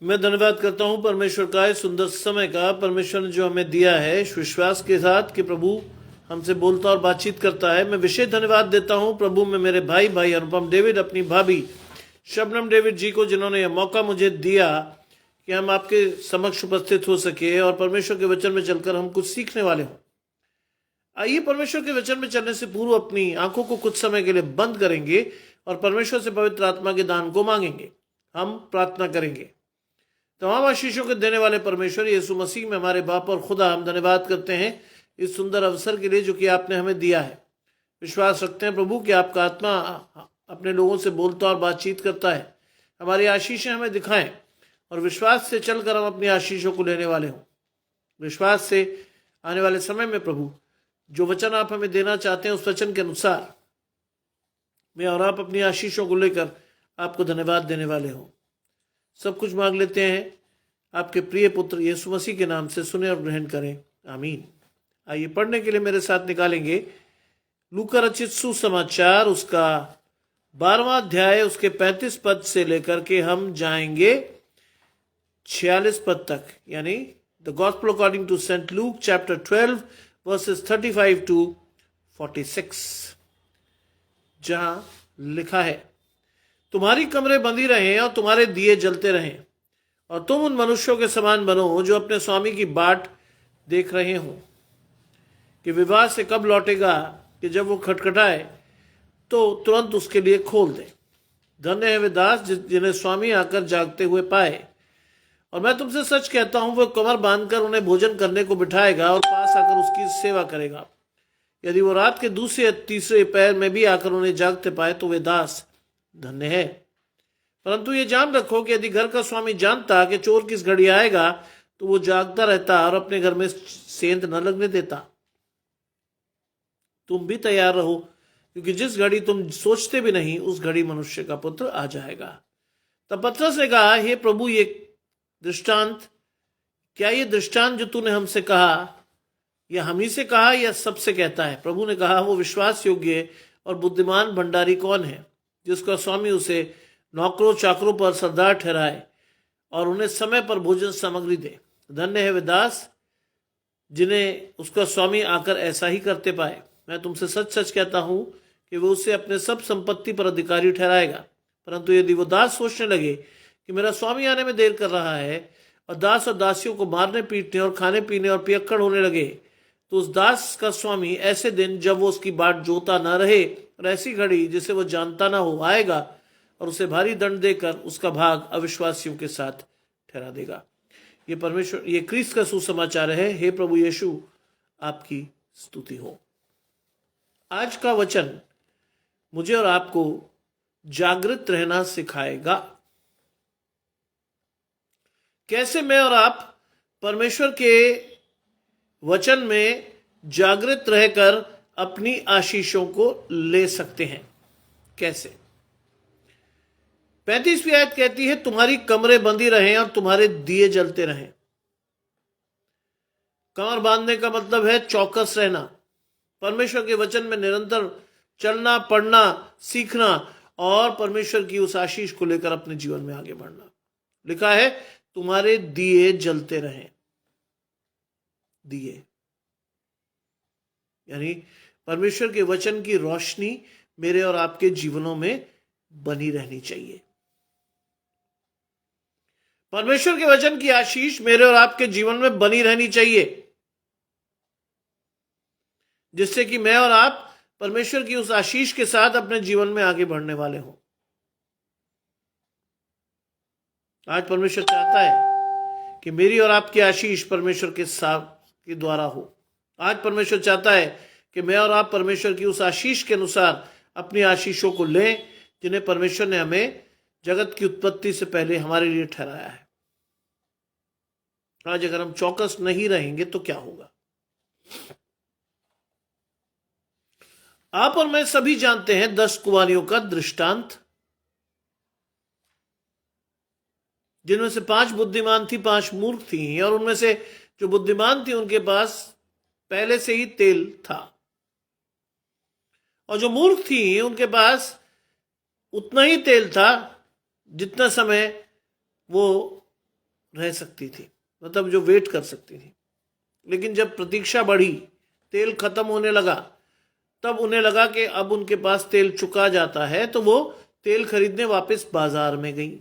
मैं धन्यवाद करता हूं परमेश्वर का इस सुंदर समय का। परमेश्वर ने जो हमें दिया है इस विश्वास के साथ कि प्रभु हमसे बोलता और बातचीत करता है। मैं विशेष धन्यवाद देता हूं प्रभु में मेरे भाई अनुपम डेविड, अपनी भाभी शबनम डेविड जी को, जिन्होंने यह मौका मुझे दिया कि हम आपके समक्ष उपस्थित हो सके और परमेश्वर के वचन में चलकर हम कुछ सीखने वाले हों। आइए परमेश्वर के वचन में चलने से पूर्व अपनी आंखों को कुछ समय के लिए बंद करेंगे और परमेश्वर से पवित्र आत्मा के दान को मांगेंगे। हम प्रार्थना करेंगे। तमाम आशीषों के देने वाले परमेश्वर यीशु मसीह में हमारे बाप और खुदा, हम धन्यवाद करते हैं इस सुंदर अवसर के लिए जो कि आपने हमें दिया है। विश्वास रखते हैं प्रभु कि आपका आत्मा अपने लोगों से बोलता और बातचीत करता है। हमारी आशीषें हमें दिखाएं और विश्वास से चलकर हम अपनी आशीषों को लेने वाले हों। विश्वास से आने वाले समय में प्रभु जो वचन आप हमें देना चाहते हैं उस वचन के अनुसार मैं और आप अपनी आशीषों को लेकर आपको धन्यवाद देने वाले हों। सब कुछ मांग लेते हैं आपके प्रिय पुत्र यीशु मसीह के नाम से, सुने और ग्रहण करें, आमीन। आइए पढ़ने के लिए मेरे साथ निकालेंगे लूका रचित सुसमाचार, उसका 12वां अध्याय, उसके 35 पद से लेकर के हम जाएंगे 46 पद तक, यानी the gospel according to Saint Luke chapter 12 verses 35 to 46, जहां लिखा है, तुम्हारी कमरे बंदी रहें और तुम्हारे दिए जलते रहें और तुम उन मनुष्यों के समान बनो जो अपने स्वामी की बाट देख रहे हो कि विवाह से कब लौटेगा, कि जब वो खटखटाए तो तुरंत उसके लिए खोल दे। धन्य है वे दास जिन्हें स्वामी आकर जागते हुए पाए। और मैं तुमसे सच कहता हूं, वो कमर बांधकर उन्हें भोजन करने को बिठाएगा और पास आकर उसकी सेवा करेगा। यदि वो रात के दूसरे या तीसरे पैर में भी आकर उन्हें जागते पाए तो वे दास धन्य है। परंतु ये जान रखो कि यदि घर का स्वामी जानता कि चोर किस घड़ी आएगा तो वो जागता रहता और अपने घर में सेंध न लगने देता। तुम भी तैयार रहो, क्योंकि जिस घड़ी तुम सोचते भी नहीं उस घड़ी मनुष्य का पुत्र आ जाएगा। तब पतरस ने कहा, हे प्रभु, ये दृष्टांत क्या, ये दृष्टांत जो तूने हमसे कहा या हम ही से कहा या सबसे कहता है? प्रभु ने कहा, वो विश्वास योग्य और बुद्धिमान भंडारी कौन है जिसका स्वामी उसे नौकरों चाकरों पर सरदार ठहराए और उन्हें समय पर भोजन सामग्री दे। धन्य है वे दास जिन्हें उसका स्वामी आकर ऐसा ही करते पाए। मैं तुमसे सच सच कहता हूं कि वो उसे अपने सब संपत्ति पर अधिकारी ठहराएगा। परंतु यदि वो दास सोचने लगे कि मेरा स्वामी आने में देर कर रहा है और दास और दासियों को मारने पीटने और खाने पीने और पियक्कड़ होने लगे, तो उस दास का स्वामी ऐसे दिन जब वो उसकी बाट जोता न रहे और ऐसी घड़ी जिसे वो जानता ना हो आएगा और उसे भारी दंड देकर उसका भाग अविश्वासियों के साथ ठहरा देगा। ये परमेश्वर, ये क्रिस्त का सुसमाचार है। हे प्रभु यीशु, आपकी स्तुति हो। आज का वचन मुझे और आपको जागृत रहना सिखाएगा। कैसे मैं और आप परमेश्वर के वचन में जागृत रहकर अपनी आशीषों को ले सकते हैं? कैसे? 35वीं आयत कहती है, तुम्हारी कमरे बंदी रहें और तुम्हारे दिए जलते रहें। कमर बांधने का मतलब है चौकस रहना, परमेश्वर के वचन में निरंतर चलना, पढ़ना, सीखना और परमेश्वर की उस आशीष को लेकर अपने जीवन में आगे बढ़ना। लिखा है, तुम्हारे दिए जलते रहें। दिए यानी परमेश्वर के वचन की रोशनी मेरे और आपके जीवनों में बनी रहनी चाहिए। परमेश्वर के वचन की आशीष मेरे और आपके जीवन में बनी रहनी चाहिए, जिससे कि मैं और आप परमेश्वर की उस आशीष के साथ अपने जीवन में आगे बढ़ने वाले हों। आज परमेश्वर चाहता है कि मेरी और आपकी आशीष परमेश्वर के साथ के द्वारा हो। आज परमेश्वर चाहता है कि मैं और आप परमेश्वर की उस आशीष के अनुसार अपनी आशीषों को लें जिन्हें परमेश्वर ने हमें जगत की उत्पत्ति से पहले हमारे लिए ठहराया है। आज अगर हम चौकस नहीं रहेंगे तो क्या होगा? आप और मैं सभी जानते हैं 10 कुंवारियों का दृष्टांत, जिनमें से 5 बुद्धिमान थी, 5 मूर्ख थी। और उनमें से जो बुद्धिमान थी उनके पास पहले से ही तेल था, और जो मूर्ख थी उनके पास उतना ही तेल था जितना समय वो रह सकती थी, मतलब जो वेट कर सकती थी। लेकिन जब प्रतीक्षा बढ़ी, तेल खत्म होने लगा, तब उन्हें लगा कि अब उनके पास तेल चुका जाता है, तो वो तेल खरीदने वापस बाजार में गई।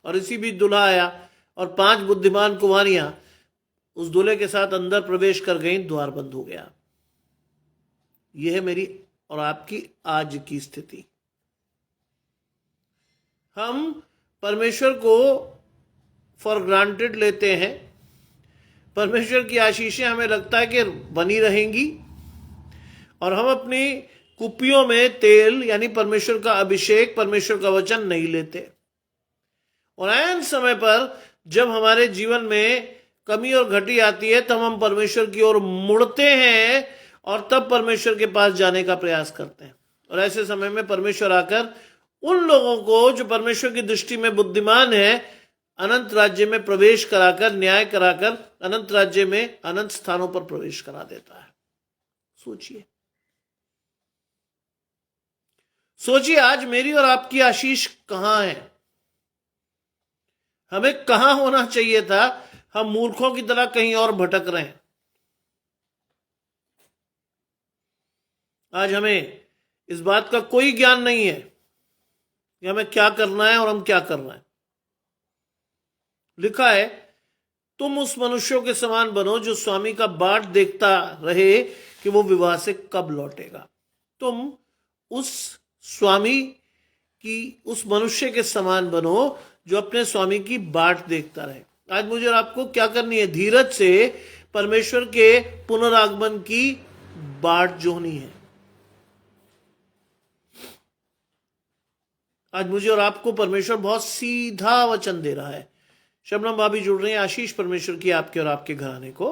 और इसी बीच दूल्हा आया और 5 बुद्धिमान कुंवारियां उस दूल्हे के साथ अंदर प्रवेश कर गईं, द्वार बंद हो गया। यह है मेरी और आपकी आज की स्थिति। हम परमेश्वर को फॉर ग्रांटेड लेते हैं। परमेश्वर की आशीषें हमें लगता है कि बनी रहेंगी, और हम अपनी कुप्पियों में तेल यानी परमेश्वर का अभिषेक, परमेश्वर का वचन नहीं लेते। और ऐन समय पर जब हमारे जीवन में कमी और घटी आती है, तब हम परमेश्वर की ओर मुड़ते हैं और तब परमेश्वर के पास जाने का प्रयास करते हैं। और ऐसे समय में परमेश्वर आकर उन लोगों को जो परमेश्वर की दृष्टि में बुद्धिमान है, अनंत राज्य में प्रवेश कराकर, न्याय कराकर अनंत राज्य में अनंत स्थानों पर प्रवेश करा देता है। सोचिए आज मेरी और आपकी आशीष कहां है? हमें कहां होना चाहिए था? हम मूर्खों की तरह कहीं और भटक रहे हैं। आज हमें इस बात का कोई ज्ञान नहीं है कि हमें क्या करना है और हम क्या कर रहे हैं। लिखा है, तुम उस मनुष्यों के समान बनो जो स्वामी का बाट देखता रहे कि वो विवाह से कब लौटेगा। तुम उस स्वामी की, उस मनुष्य के समान बनो जो अपने स्वामी की बाट देखता रहे। आज मुझे और आपको क्या करनी है? धीरज से परमेश्वर के पुनरागमन की बाट जोहनी है। आज मुझे और आपको परमेश्वर बहुत सीधा वचन दे रहा है। शबनम भाभी जुड़ रही है। आशीष परमेश्वर की आपके और आपके घराने को।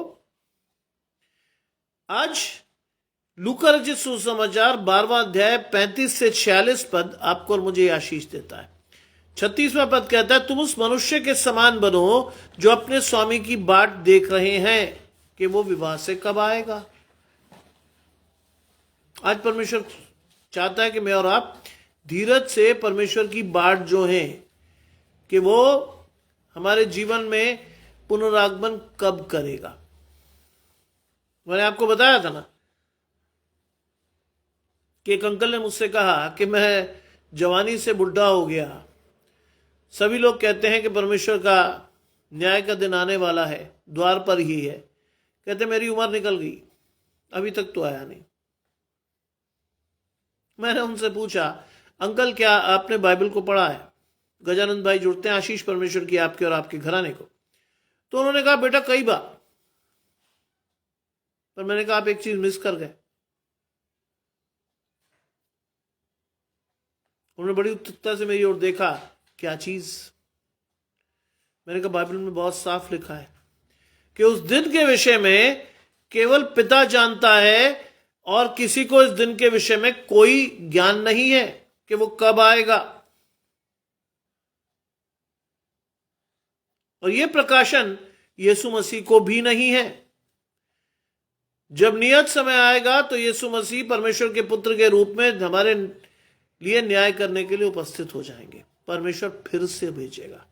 आज लूका रचित सुसमाचार 12वां अध्याय 35 से 46 पद आपको और मुझे आशीष देता है। 36वां पद कहता है, तुम उस मनुष्य के समान बनो जो अपने स्वामी की बाट देख रहे हैं कि वो विवाह से कब आएगा। आज परमेश्वर चाहता है कि मैं और आप धीरज से परमेश्वर की बाट जो है कि वो हमारे जीवन में पुनरागमन कब करेगा। मैंने आपको बताया था ना कि एक अंकल ने मुझसे कहा कि मैं जवानी से बुढ़ा हो गया। सभी लोग कहते हैं कि परमेश्वर का न्याय का दिन आने वाला है, द्वार पर ही है। कहते मेरी उम्र निकल गई, अभी तक तो आया नहीं। मैंने उनसे पूछा, अंकल क्या आपने बाइबल को पढ़ा है? गजानंद भाई जुड़ते हैं। आशीष परमेश्वर की आपके और आपके घराने को। तो उन्होंने कहा, बेटा कई बार। पर मैंने कहा, आप एक चीज मिस कर गए। उन्होंने बड़ी उत्सुकता से मेरी ओर देखा। क्या चीज? मैंने कहा, बाइबल में बहुत साफ लिखा है कि उस दिन के विषय में केवल पिता जानता है और किसी को इस दिन के विषय में कोई ज्ञान नहीं है कि वो कब आएगा। और यह प्रकाशन यीशु मसीह को भी नहीं है। जब नियत समय आएगा तो यीशु मसीह परमेश्वर के पुत्र के रूप में हमारे लिए न्याय करने के लिए उपस्थित हो जाएंगे। परमेश्वर फिर से भेजेगा।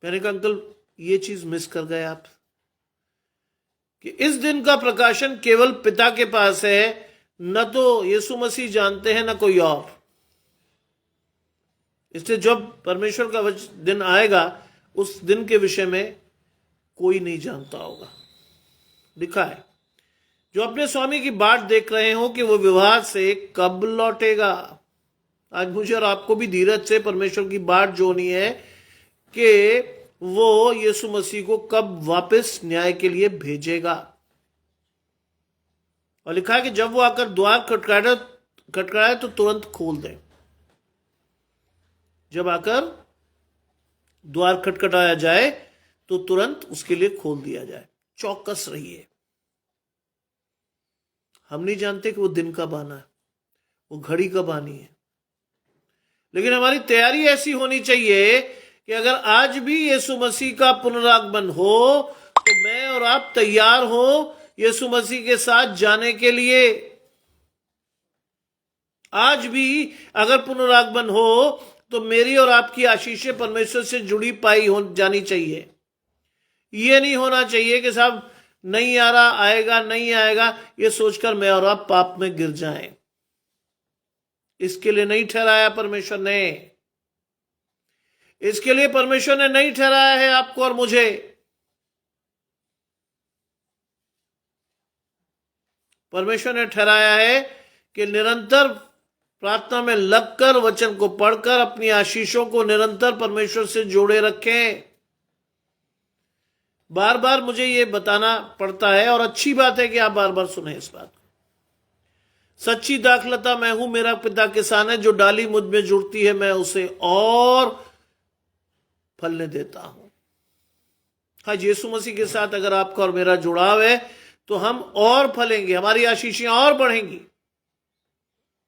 मैंने कहा, अंकल ये चीज मिस कर गए आप कि इस दिन का प्रकाशन केवल पिता के पास है, न तो यीशु मसीह जानते हैं न कोई और। इसलिए जब परमेश्वर का दिन आएगा, उस दिन के विषय में कोई नहीं जानता होगा। लिखा है, जो अपने स्वामी की बाट देख रहे हो कि वो विवाह से कब लौटेगा। आज मुझे और आपको भी धीरज से परमेश्वर की बाट जोनी है कि वो यीशु मसीह को कब वापस न्याय के लिए भेजेगा। और लिखा है कि जब वो आकर द्वार खटखटाए तो तुरंत खोल दे। जब आकर द्वार खटखटाया जाए तो तुरंत उसके लिए खोल दिया जाए। चौकस रहिए। हम नहीं जानते कि वो दिन कब आना है, वो घड़ी कब आनी है, लेकिन हमारी तैयारी ऐसी होनी चाहिए कि अगर आज भी यीशु मसीह का पुनरागमन हो तो मैं और आप तैयार हो यीशु मसीह के साथ जाने के लिए। आज भी अगर पुनरागमन हो तो मेरी और आपकी आशीषें परमेश्वर से जुड़ी पाई हो जानी चाहिए। ये नहीं होना चाहिए कि साहब नहीं आ रहा, आएगा नहीं आएगा, ये सोचकर मैं और आप पाप में गिर जाएं। इसके लिए नहीं ठहराया परमेश्वर ने, इसके लिए परमेश्वर ने नहीं ठहराया है आपको और मुझे। परमेश्वर ने ठहराया है कि निरंतर प्रार्थना में लगकर, वचन को पढ़कर अपनी आशीषों को निरंतर परमेश्वर से जोड़े रखें। बार बार मुझे ये बताना पड़ता है और अच्छी बात है कि आप बार बार सुने इस बात को। सच्ची दाखलता मैं हूं, मेरा पिता किसान है, जो डाली मुझ में जुड़ती है मैं उसे और फलने देता हूं। हाँ, यीशु मसीह के साथ अगर आपका और मेरा जुड़ाव है तो हम और फलेंगे, हमारी आशीषें और बढ़ेंगी,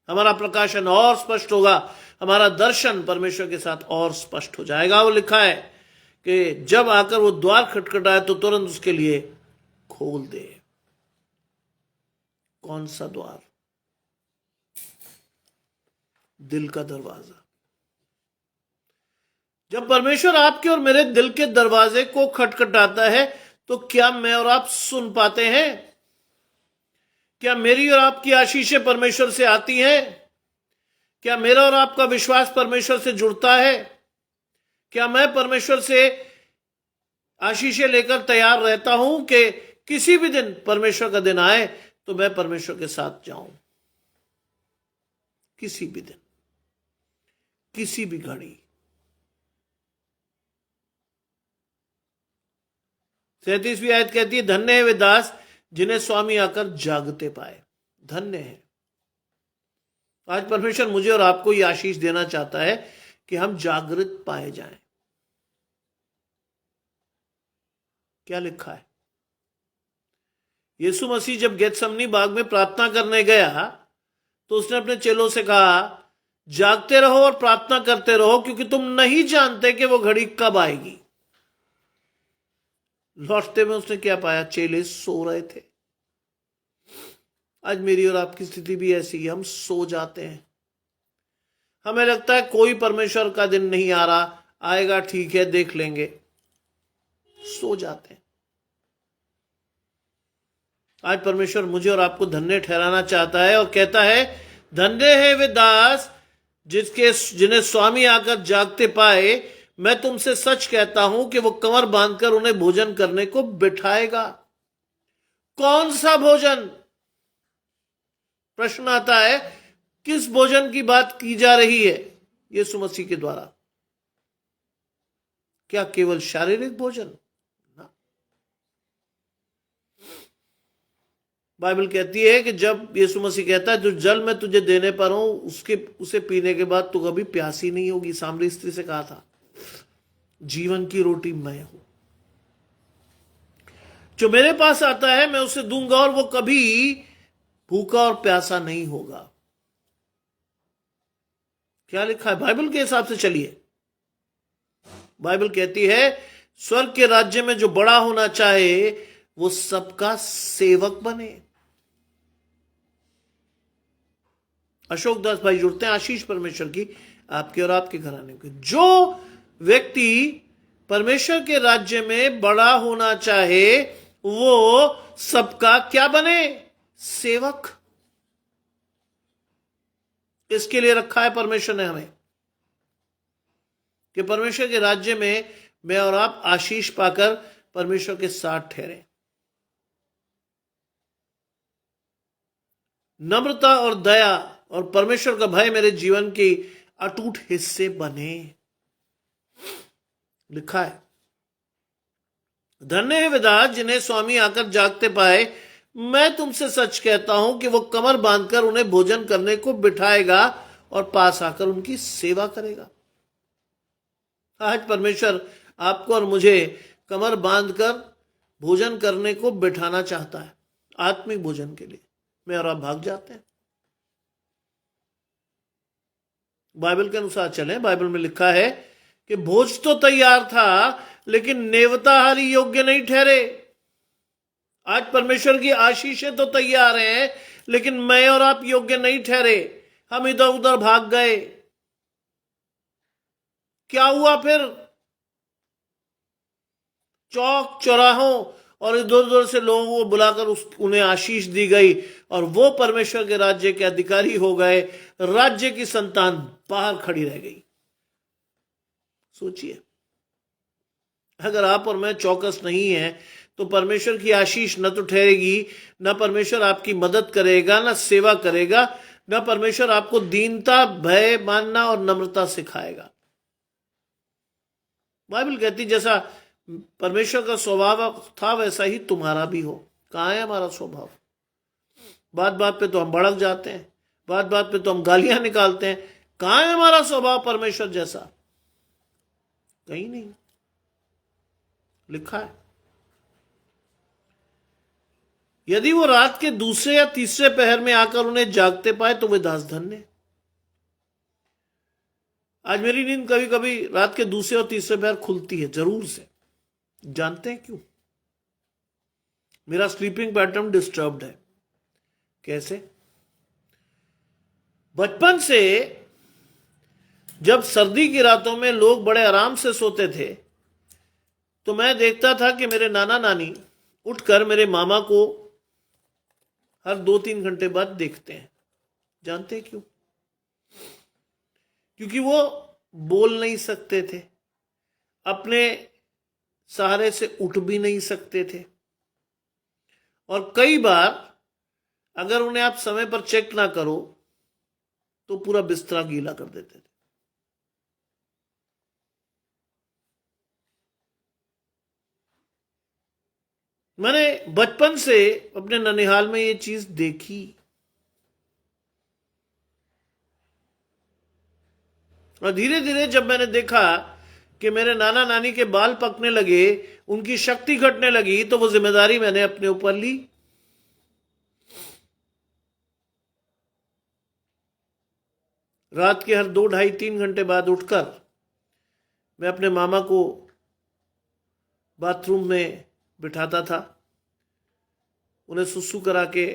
हमारा प्रकाशन और स्पष्ट होगा, हमारा दर्शन परमेश्वर के साथ और स्पष्ट हो जाएगा। वो लिखा है कि जब आकर वो द्वार खटखटाए तो तुरंत उसके लिए खोल दे। कौन सा द्वार? दिल का दरवाजा। जब परमेश्वर आपके और मेरे दिल के दरवाजे को खटखटाता है तो क्या मैं और आप सुन पाते हैं? क्या मेरी और आपकी आशीषें परमेश्वर से आती हैं? क्या मेरा और आपका विश्वास परमेश्वर से जुड़ता है? क्या मैं परमेश्वर से आशीषें लेकर तैयार रहता हूं कि किसी भी दिन परमेश्वर का दिन आए तो मैं परमेश्वर के साथ जाऊं? किसी भी दिन, किसी भी घड़ी। 37वीं आयत कहती है, धन्य है वे दास जिन्हें स्वामी आकर जागते पाए। धन्य है। आज परमेश्वर मुझे और आपको ये आशीष देना चाहता है कि हम जागृत पाए जाएं। क्या लिखा है? यीशु मसीह जब गेतसमनी बाग में प्रार्थना करने गया तो उसने अपने चेलों से कहा, जागते रहो और प्रार्थना करते रहो, क्योंकि तुम नहीं जानते कि वो घड़ी कब आएगी। लौटते में उसने क्या पाया? चेले सो रहे थे। आज मेरी और आपकी स्थिति भी ऐसी है, हम सो जाते हैं। हमें लगता है कोई परमेश्वर का दिन नहीं आ रहा, आएगा ठीक है देख लेंगे, सो जाते हैं। आज परमेश्वर मुझे और आपको धन्य ठहराना चाहता है और कहता है, धन्य है वे दास जिन्हें स्वामी आकर जागते पाए। मैं तुमसे सच कहता हूं कि वो कमर बांधकर उन्हें भोजन करने को बिठाएगा। कौन सा भोजन? प्रश्न आता है, किस भोजन की बात की जा रही है यीशु मसीह के द्वारा? क्या केवल शारीरिक भोजन? ना। बाइबल कहती है कि जब यीशु मसीह कहता है, जो जल मैं तुझे देने पर हूं उसे पीने के बाद तू कभी प्यासी नहीं होगी। सामरी स्त्री से कहा था, जीवन की रोटी मैं हूं, जो मेरे पास आता है मैं उसे दूंगा और वो कभी भूखा और प्यासा नहीं होगा। क्या लिखा है? बाइबल के हिसाब से चलिए। बाइबल कहती है, स्वर्ग के राज्य में जो बड़ा होना चाहे वो सबका सेवक बने। अशोक दास भाई जुड़ते हैं, आशीष परमेश्वर की आपके और आपके घराने के। जो व्यक्ति परमेश्वर के राज्य में बड़ा होना चाहे वो सबका क्या बने? सेवक। इसके लिए रखा है परमेश्वर ने हमें कि परमेश्वर के राज्य में मैं और आप आशीष पाकर परमेश्वर के साथ ठहरें। नम्रता और दया और परमेश्वर का भय मेरे जीवन के अटूट हिस्से बने। लिखा है, धन्य है वे दास जिन्हें स्वामी आकर जागते पाए। मैं तुमसे सच कहता हूं कि वो कमर बांधकर उन्हें भोजन करने को बिठाएगा और पास आकर उनकी सेवा करेगा। आज परमेश्वर आपको और मुझे कमर बांधकर भोजन करने को बिठाना चाहता है, आत्मिक भोजन के लिए। मैं और आप भाग जाते हैं। बाइबल के अनुसार चलें। बाइबल में लिखा है कि भोज तो तैयार था लेकिन नेवताहारी योग्य नहीं ठहरे। आज परमेश्वर की आशीषें तो तैयार हैं लेकिन मैं और आप योग्य नहीं ठहरे। हम इधर उधर भाग गए। क्या हुआ फिर? चौक चौराहों और इधर उधर से लोगों को बुलाकर उन्हें आशीष दी गई और वो परमेश्वर के राज्य के अधिकारी हो गए। राज्य की संतान बाहर खड़ी रह गई। सोचिए, अगर आप और मैं चौकस नहीं है तो परमेश्वर की आशीष न तो ठहरेगी, न परमेश्वर आपकी मदद करेगा, न सेवा करेगा, न परमेश्वर आपको दीनता, भय मानना और नम्रता सिखाएगा। बाइबल कहती जैसा परमेश्वर का स्वभाव था वैसा ही तुम्हारा भी हो। कहाँ है हमारा स्वभाव? बात बात पे तो हम भड़क जाते हैं, बात बात पे तो हम गालियां निकालते हैं। कहाँ है हमारा स्वभाव परमेश्वर जैसा? कहीं नहीं लिखा है। यदि वो रात के दूसरे या तीसरे पहर में आकर उन्हें जागते पाए तो वे दास धन्य। आज मेरी नींद कभी कभी रात के दूसरे और तीसरे पहर खुलती है, जरूर से। जानते हैं क्यों? मेरा स्लीपिंग पैटर्न डिस्टर्ब्ड है। कैसे? बचपन से जब सर्दी की रातों में लोग बड़े आराम से सोते थे तो मैं देखता था कि मेरे नाना नानी उठकर मेरे मामा को हर 2-3 घंटे बाद देखते हैं। जानते हैं क्यों? क्योंकि वो बोल नहीं सकते थे, अपने सहारे से उठ भी नहीं सकते थे, और कई बार अगर उन्हें आप समय पर चेक ना करो तो पूरा बिस्तरा गीला कर देते थे। मैंने बचपन से अपने ननिहाल में ये चीज देखी। और धीरे धीरे जब मैंने देखा कि मेरे नाना नानी के बाल पकने लगे, उनकी शक्ति घटने लगी, तो वो जिम्मेदारी मैंने अपने ऊपर ली। रात के हर 2, 2.5, 3 घंटे बाद उठकर मैं अपने मामा को बाथरूम में बिठाता था, उन्हें सुसु करा के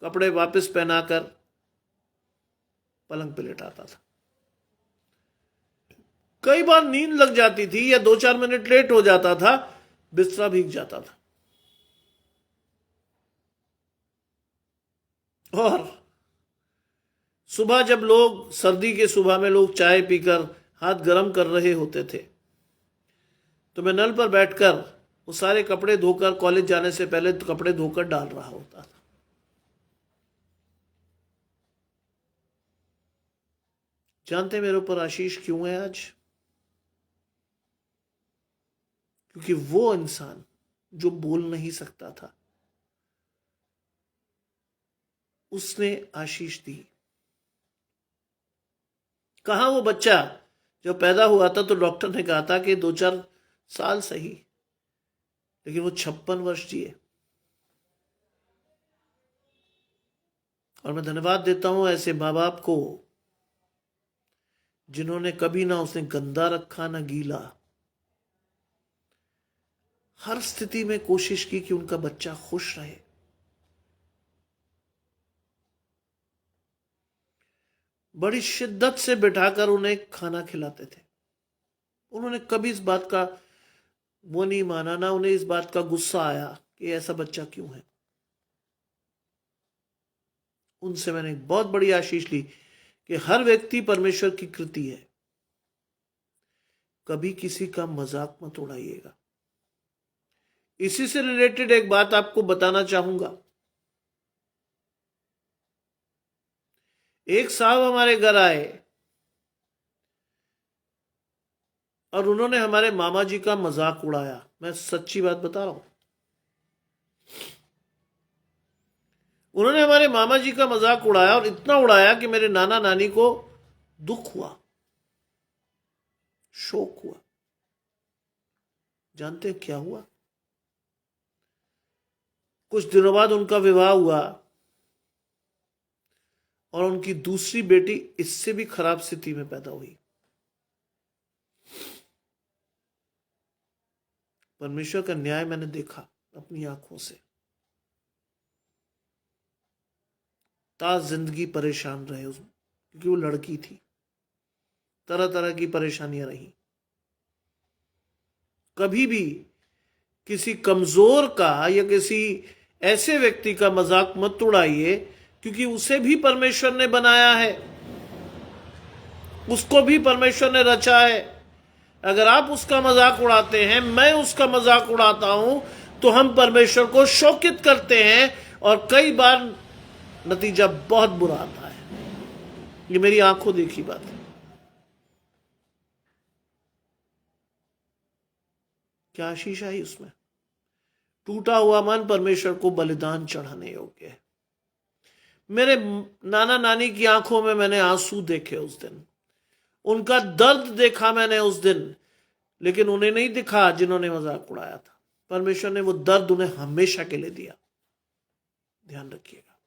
कपड़े वापस पहनाकर पलंग पे लेटाता था। कई बार नींद लग जाती थी या 2-4 मिनट लेट हो जाता था, बिस्तरा भीग जाता था। और सुबह जब लोग, सर्दी के सुबह में लोग चाय पीकर हाथ गर्म कर रहे होते थे तो मैं नल पर बैठकर वो सारे कपड़े धोकर, कॉलेज जाने से पहले तो कपड़े धोकर डाल रहा होता था। जानते मेरे ऊपर आशीष क्यों है आज? क्योंकि वो इंसान जो बोल नहीं सकता था, उसने आशीष दी। कहां वो बच्चा जो पैदा हुआ था तो डॉक्टर ने कहा था कि 2-4 साल सही, लेकिन वो 56 वर्ष जिए। और मैं धन्यवाद देता हूं ऐसे माँ बाप को जिन्होंने कभी ना उसे गंदा रखा ना गीला। हर स्थिति में कोशिश की कि उनका बच्चा खुश रहे। बड़ी शिद्दत से बिठाकर उन्हें खाना खिलाते थे। उन्होंने कभी इस बात का वो नहीं माना, ना उन्हें इस बात का गुस्सा आया कि ऐसा बच्चा क्यों है। उनसे मैंने एक बहुत बड़ी आशीष ली कि हर व्यक्ति परमेश्वर की कृति है। कभी किसी का मजाक मत उड़ाइएगा। इसी से रिलेटेड एक बात आपको बताना चाहूंगा। एक साहब हमारे घर आए और उन्होंने हमारे मामा जी का मजाक उड़ाया। मैं सच्ची बात बता रहा हूं। उन्होंने हमारे मामा जी का मजाक उड़ाया और इतना उड़ाया कि मेरे नाना नानी को दुख हुआ, शोक हुआ। जानते हैं क्या हुआ? कुछ दिनों बाद उनका विवाह हुआ और उनकी दूसरी बेटी इससे भी खराब स्थिति में पैदा हुई। परमेश्वर का न्याय मैंने देखा अपनी आंखों से। ता जिंदगी परेशान रहे क्योंकि वो लड़की थी, तरह तरह की परेशानियां रही। कभी भी किसी कमजोर का या किसी ऐसे व्यक्ति का मजाक मत उड़ाइए, क्योंकि उसे भी परमेश्वर ने बनाया है, उसको भी परमेश्वर ने रचा है। अगर आप उसका मजाक उड़ाते हैं, मैं उसका मजाक उड़ाता हूं, तो हम परमेश्वर को शोकित करते हैं और कई बार नतीजा बहुत बुरा आता है। ये मेरी आंखों देखी बात है। क्या आशीष आई उसमें? टूटा हुआ मन परमेश्वर को बलिदान चढ़ाने योग्य है। मेरे नाना नानी की आंखों में मैंने आंसू देखे उस दिन, उनका दर्द देखा मैंने उस दिन, लेकिन उन्हें नहीं दिखा जिन्होंने मजाक उड़ाया था। परमेश्वर ने वो दर्द उन्हें हमेशा के लिए दिया। ध्यान रखिएगा।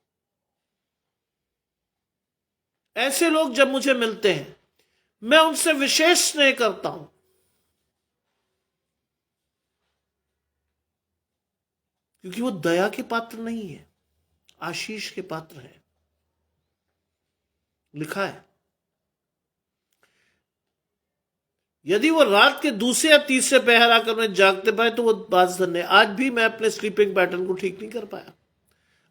ऐसे लोग जब मुझे मिलते हैं, मैं उनसे विशेष स्नेह करता हूं, क्योंकि वो दया के पात्र नहीं है, आशीष के पात्र हैं। लिखा है, यदि वो रात के दूसरे या तीसरे पहर आकर उन्हें जागते पाए तो वो बाज़-धन्य। आज भी मैं अपने स्लीपिंग पैटर्न को ठीक नहीं कर पाया।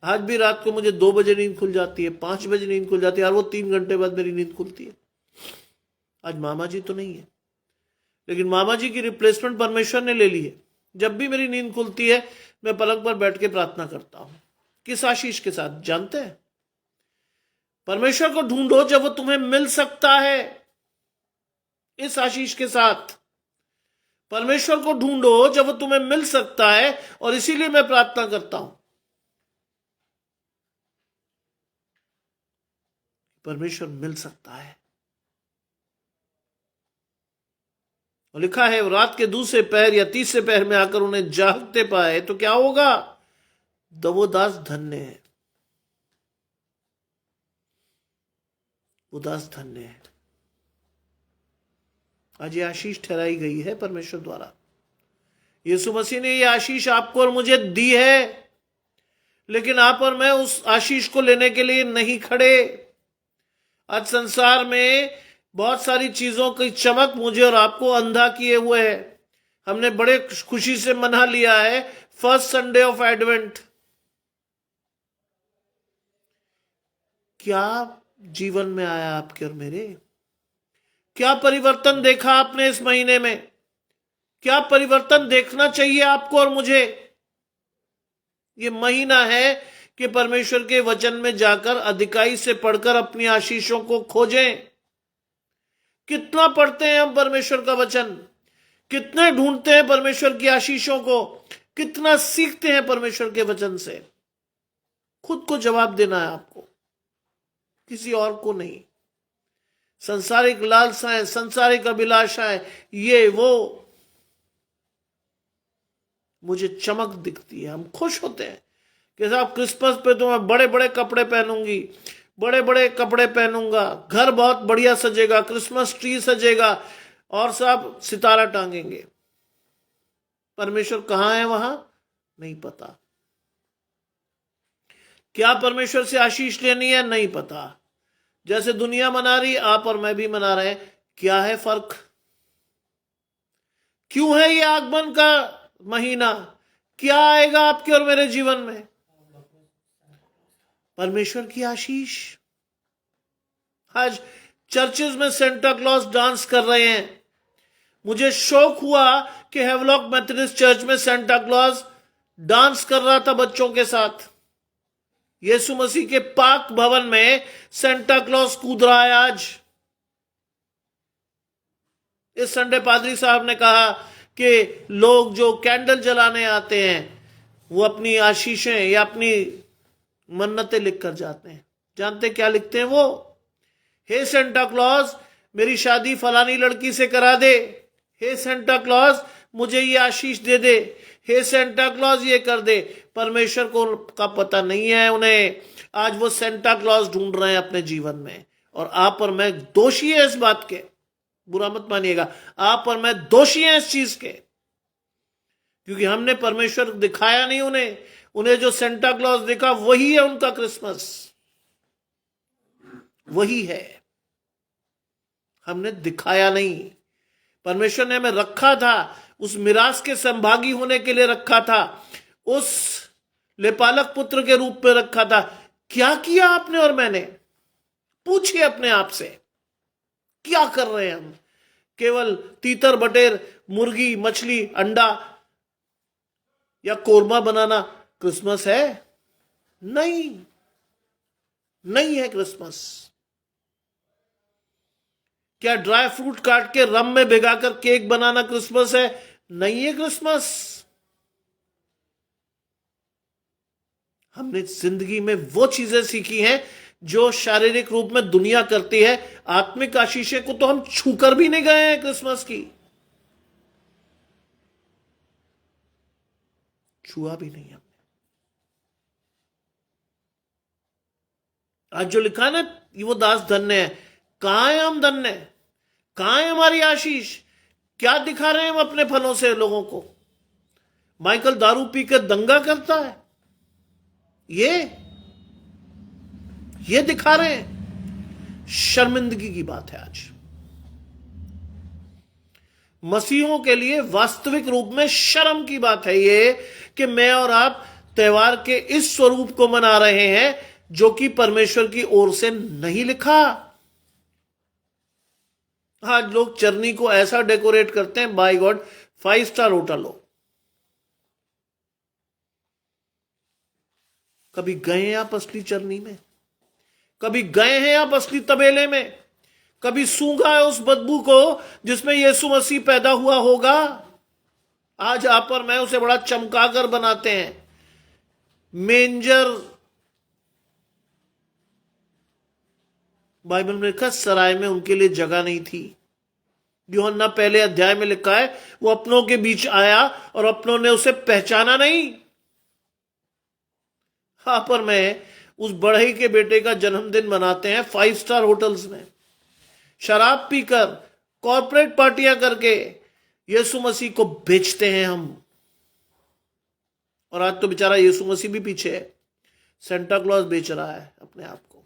आज भी रात को मुझे 2 बजे नींद खुल जाती है, 5 बजे नींद खुल जाती है, और वो 3 घंटे बाद मेरी नींद खुलती है। आज मामा जी तो नहीं है, लेकिन मामा जी की रिप्लेसमेंट परमेश्वर ने ले ली है। जब भी मेरी नींद खुलती है, मैं पलंग पर बैठ के प्रार्थना करता हूं। किस आशीष के साथ जानते हैं? परमेश्वर को ढूंढो जब वो तुम्हें मिल सकता है। इस आशीष के साथ परमेश्वर को ढूंढो जब वो तुम्हें मिल सकता है, और इसीलिए मैं प्रार्थना करता हूं, परमेश्वर मिल सकता है। और लिखा है, रात के दूसरे पहर या तीसरे पहर में आकर उन्हें जागते पाए तो क्या होगा? वो दास धन्य है, वो दास धन्य है। आज ये आशीष ठहराई गई है परमेश्वर द्वारा। यीशु मसीह ने ये आशीष आपको और मुझे दी है, लेकिन आप और मैं उस आशीष को लेने के लिए नहीं खड़े। आज संसार में बहुत सारी चीजों की चमक मुझे और आपको अंधा किए हुए है। हमने बड़े खुशी से मना लिया है फर्स्ट संडे ऑफ एडवेंट। क्या जीवन में आया आपके और मेरे? क्या परिवर्तन देखा आपने इस महीने में? क्या परिवर्तन देखना चाहिए आपको और मुझे? ये महीना है कि परमेश्वर के वचन में जाकर अधिकाई से पढ़कर अपनी आशीषों को खोजें। कितना पढ़ते हैं हम परमेश्वर का वचन? कितने ढूंढते हैं परमेश्वर की आशीषों को? कितना सीखते हैं परमेश्वर के वचन से? खुद को जवाब देना है आपको, किसी और को नहीं। संसारिक लालसाएं, संसारिक अभिलाषाएं, ये वो, मुझे चमक दिखती है। हम खुश होते हैं कि साहब क्रिसमस पे तो मैं बड़े बड़े कपड़े पहनूंगी, बड़े बड़े कपड़े पहनूंगा, घर बहुत बढ़िया सजेगा, क्रिसमस ट्री सजेगा, और साहब सितारा टांगेंगे। परमेश्वर कहां है? वहां नहीं पता। क्या परमेश्वर से आशीष लेनी है? नहीं पता। जैसे दुनिया मना रही, आप और मैं भी मना रहे हैं। क्या है फर्क? क्यों है ये आगमन का महीना? क्या आएगा आपके और मेरे जीवन में? परमेश्वर की आशीष। आज चर्चेज में सेंटा क्लॉज डांस कर रहे हैं। मुझे शौक हुआ कि हेवलॉक मेथोडिस्ट चर्च में सेंटा क्लॉज डांस कर रहा था बच्चों के साथ। यीशु मसीह के पाक भवन में सेंटा क्लॉज कूद रहा है आज। इस संडे पादरी साहब ने कहा कि लोग जो कैंडल जलाने आते हैं वो अपनी आशीषें या अपनी मन्नतें लिखकर जाते हैं। जानते क्या लिखते हैं वो? हे सेंटा क्लॉज, मेरी शादी फलानी लड़की से करा दे। हे सेंटा क्लॉज, मुझे ये आशीष दे दे। हे सेंटा क्लॉज, ये कर दे। परमेश्वर को का पता नहीं है उन्हें। आज वो सेंटा क्लॉज ढूंढ रहे हैं अपने जीवन में, और आप और मैं दोषी है इस बात के। बुरा मत मानिएगा, आप और मैं दोषी हैं इस चीज के, क्योंकि हमने परमेश्वर दिखाया नहीं उन्हें। उन्हें जो सेंटा क्लॉज दिखा वही है उनका क्रिसमस, वही है, हमने दिखाया नहीं। परमेश्वर ने हमें रखा था, उस मिरास के संभागी होने के लिए रखा था, उस लेपालक पुत्र के रूप में रखा था। क्या किया आपने और मैंने? पूछिए अपने आप से, क्या कर रहे हैं हम? केवल तीतर बटेर, मुर्गी, मछली, अंडा या कोरमा बनाना क्रिसमस है? नहीं, नहीं है क्रिसमस। क्या ड्राई फ्रूट काट के रम में भिगाकर केक बनाना क्रिसमस है? नहीं है क्रिसमस। हमने जिंदगी में वो चीजें सीखी हैं जो शारीरिक रूप में दुनिया करती है। आत्मिक आशीषें को तो हम छूकर भी नहीं गए हैं क्रिसमस की, छुआ भी नहीं हमने। आज जो लिखा है ना, ये वो दास धन्य है। कहां है हम धन्य? कहां है हमारी आशीष? क्या दिखा रहे हैं हम अपने फलों से लोगों को? माइकल दारू पी के दंगा करता है, ये दिखा रहे हैं। शर्मिंदगी की बात है आज। मसीहों के लिए वास्तविक रूप में शर्म की बात है ये कि मैं और आप त्योहार के इस स्वरूप को मना रहे हैं जो कि परमेश्वर की ओर से नहीं लिखा। आज लोग चरनी को ऐसा डेकोरेट करते हैं, बाय गॉड 5 स्टार होटल हो। कभी गए हैं आप असली चरनी में? कभी गए हैं आप असली तबेले में? कभी सूंघा है उस बदबू को जिसमें यीशु मसीह पैदा हुआ होगा? आज आप और मैं उसे बड़ा चमकाकर बनाते हैं। मेंजर, बाइबल में लिखा सराय में उनके लिए जगह नहीं थी। यूहन्ना पहले अध्याय में लिखा है वो अपनों के बीच आया और अपनों ने उसे पहचाना नहीं। हाँ, पर मैं उस बढ़ई के बेटे का जन्मदिन मनाते हैं 5 स्टार होटल्स में, शराब पीकर, कॉर्पोरेट पार्टियां करके यीशु मसीह को बेचते हैं हम। और आज तो बेचारा यीशु मसीह भी पीछे है। सेंटा क्लॉज बेच रहा है अपने आप को,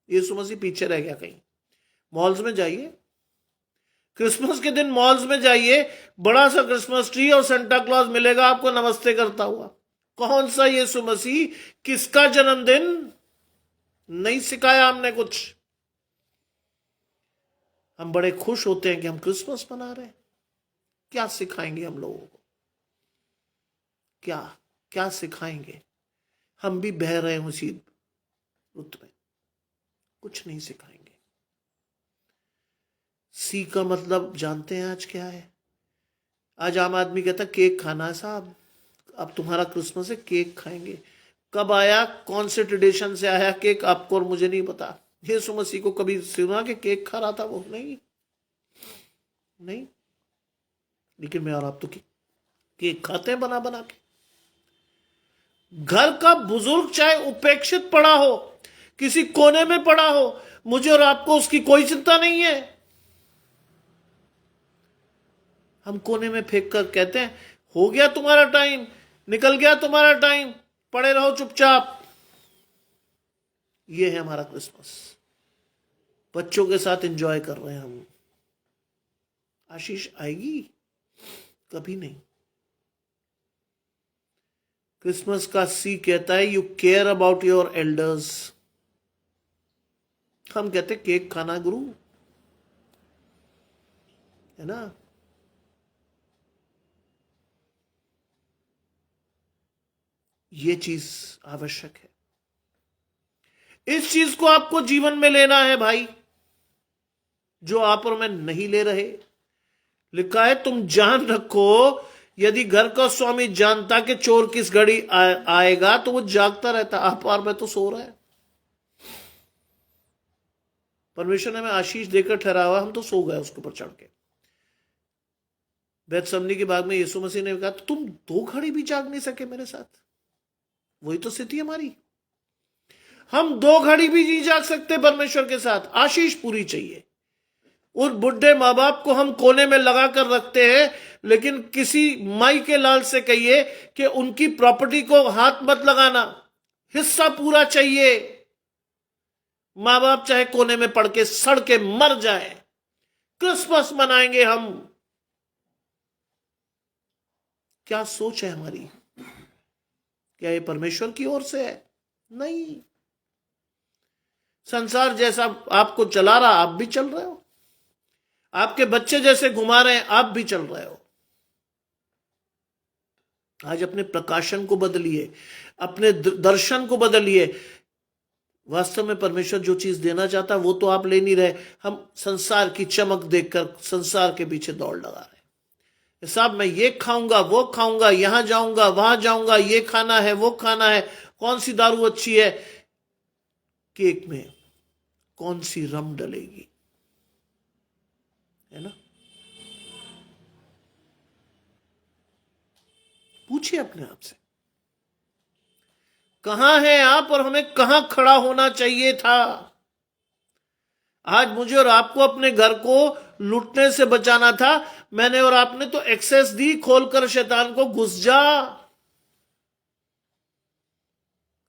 यीशु मसीह पीछे रह गया कहीं। मॉल्स में जाइए, क्रिसमस के दिन मॉल्स में जाइए, बड़ा सा क्रिसमस ट्री और सेंटा क्लॉज मिलेगा आपको नमस्ते करता हुआ। कौन सा यीशु मसीह? किसका जन्मदिन? नहीं सिखाया हमने कुछ। हम बड़े खुश होते हैं कि हम क्रिसमस मना रहे हैं। क्या सिखाएंगे हम लोगों को? क्या सिखाएंगे? हम भी बह रहे हैं उसी रुत में, कुछ नहीं सिखाएंगे। सी का मतलब जानते हैं आज क्या है? आज आम आदमी कहता केक खाना है साहब, अब तुम्हारा क्रिसमस है, केक खाएंगे। कब आया, कौन से ट्रेडिशन से आया केक, आपको और मुझे नहीं पता। यीशु मसीह को कभी सुना कि केक खा रहा था वो? नहीं। लेकिन मैं और आप तो केक खाते हैं बना बना के। घर का बुजुर्ग चाहे उपेक्षित पड़ा हो, किसी कोने में पड़ा हो, मुझे और आपको उसकी कोई चिंता नहीं है। हम कोने में फेंक कर कहते हैं हो गया तुम्हारा टाइम, निकल गया तुम्हारा टाइम, पड़े रहो चुपचाप। ये है हमारा क्रिसमस। बच्चों के साथ एंजॉय कर रहे हैं हम। आशीष आएगी? कभी नहीं। क्रिसमस का सी कहता है you care about your elders. हम कहते केक खाना गुरु, है ना? ये चीज आवश्यक है। इस चीज को आपको जीवन में लेना है भाई, जो आप और मैं नहीं ले रहे। लिखा है तुम जान रखो, यदि घर का स्वामी जानता कि चोर किस घड़ी आएगा तो वो जागता रहता। आप और मैं तो सो रहे हैं। परमेश्वर ने हमें आशीष देकर ठहरावा, हम तो सो गए उसके ऊपर चढ़ के। बेथसमनी के बाग में यीशु मसीह ने कहा तुम 2 घड़ी भी जाग नहीं सके मेरे साथ। वही तो स्थिति हमारी। हम 2 घड़ी भी नहीं जाग सकते परमेश्वर के साथ। आशीष पूरी चाहिए। उस बुढ़े माँ बाप को हम कोने में लगा कर रखते हैं, लेकिन किसी माई के लाल से कहिए कि उनकी प्रॉपर्टी को हाथ मत लगाना, हिस्सा पूरा चाहिए। माँ बाप चाहे कोने में पड़ के सड़ के मर जाए, क्रिसमस मनाएंगे हम। क्या सोच है हमारी? क्या ये परमेश्वर की ओर से है? नहीं। संसार जैसा आपको चला रहा, आप भी चल रहे हो। आपके बच्चे जैसे घुमा रहे हैं, आप भी चल रहे हो। आज अपने प्रकाशन को बदलिए, अपने दर्शन को बदलिए। वास्तव में परमेश्वर जो चीज देना चाहता वो तो आप ले नहीं रहे। हम संसार की चमक देखकर संसार के पीछे दौड़ लगा रहे। साहब मैं ये खाऊंगा, वो खाऊंगा, यहां जाऊंगा, वहां जाऊंगा, ये खाना है, वो खाना है। कौन सी दारू अच्छी है? केक में कौन सी रम डलेगी, है ना? पूछिए अपने आप से, कहां हैं आप और हमें कहां खड़ा होना चाहिए था? आज मुझे और आपको अपने घर को लूटने से बचाना था। मैंने और आपने तो एक्सेस दी, खोलकर शैतान को, घुस जा,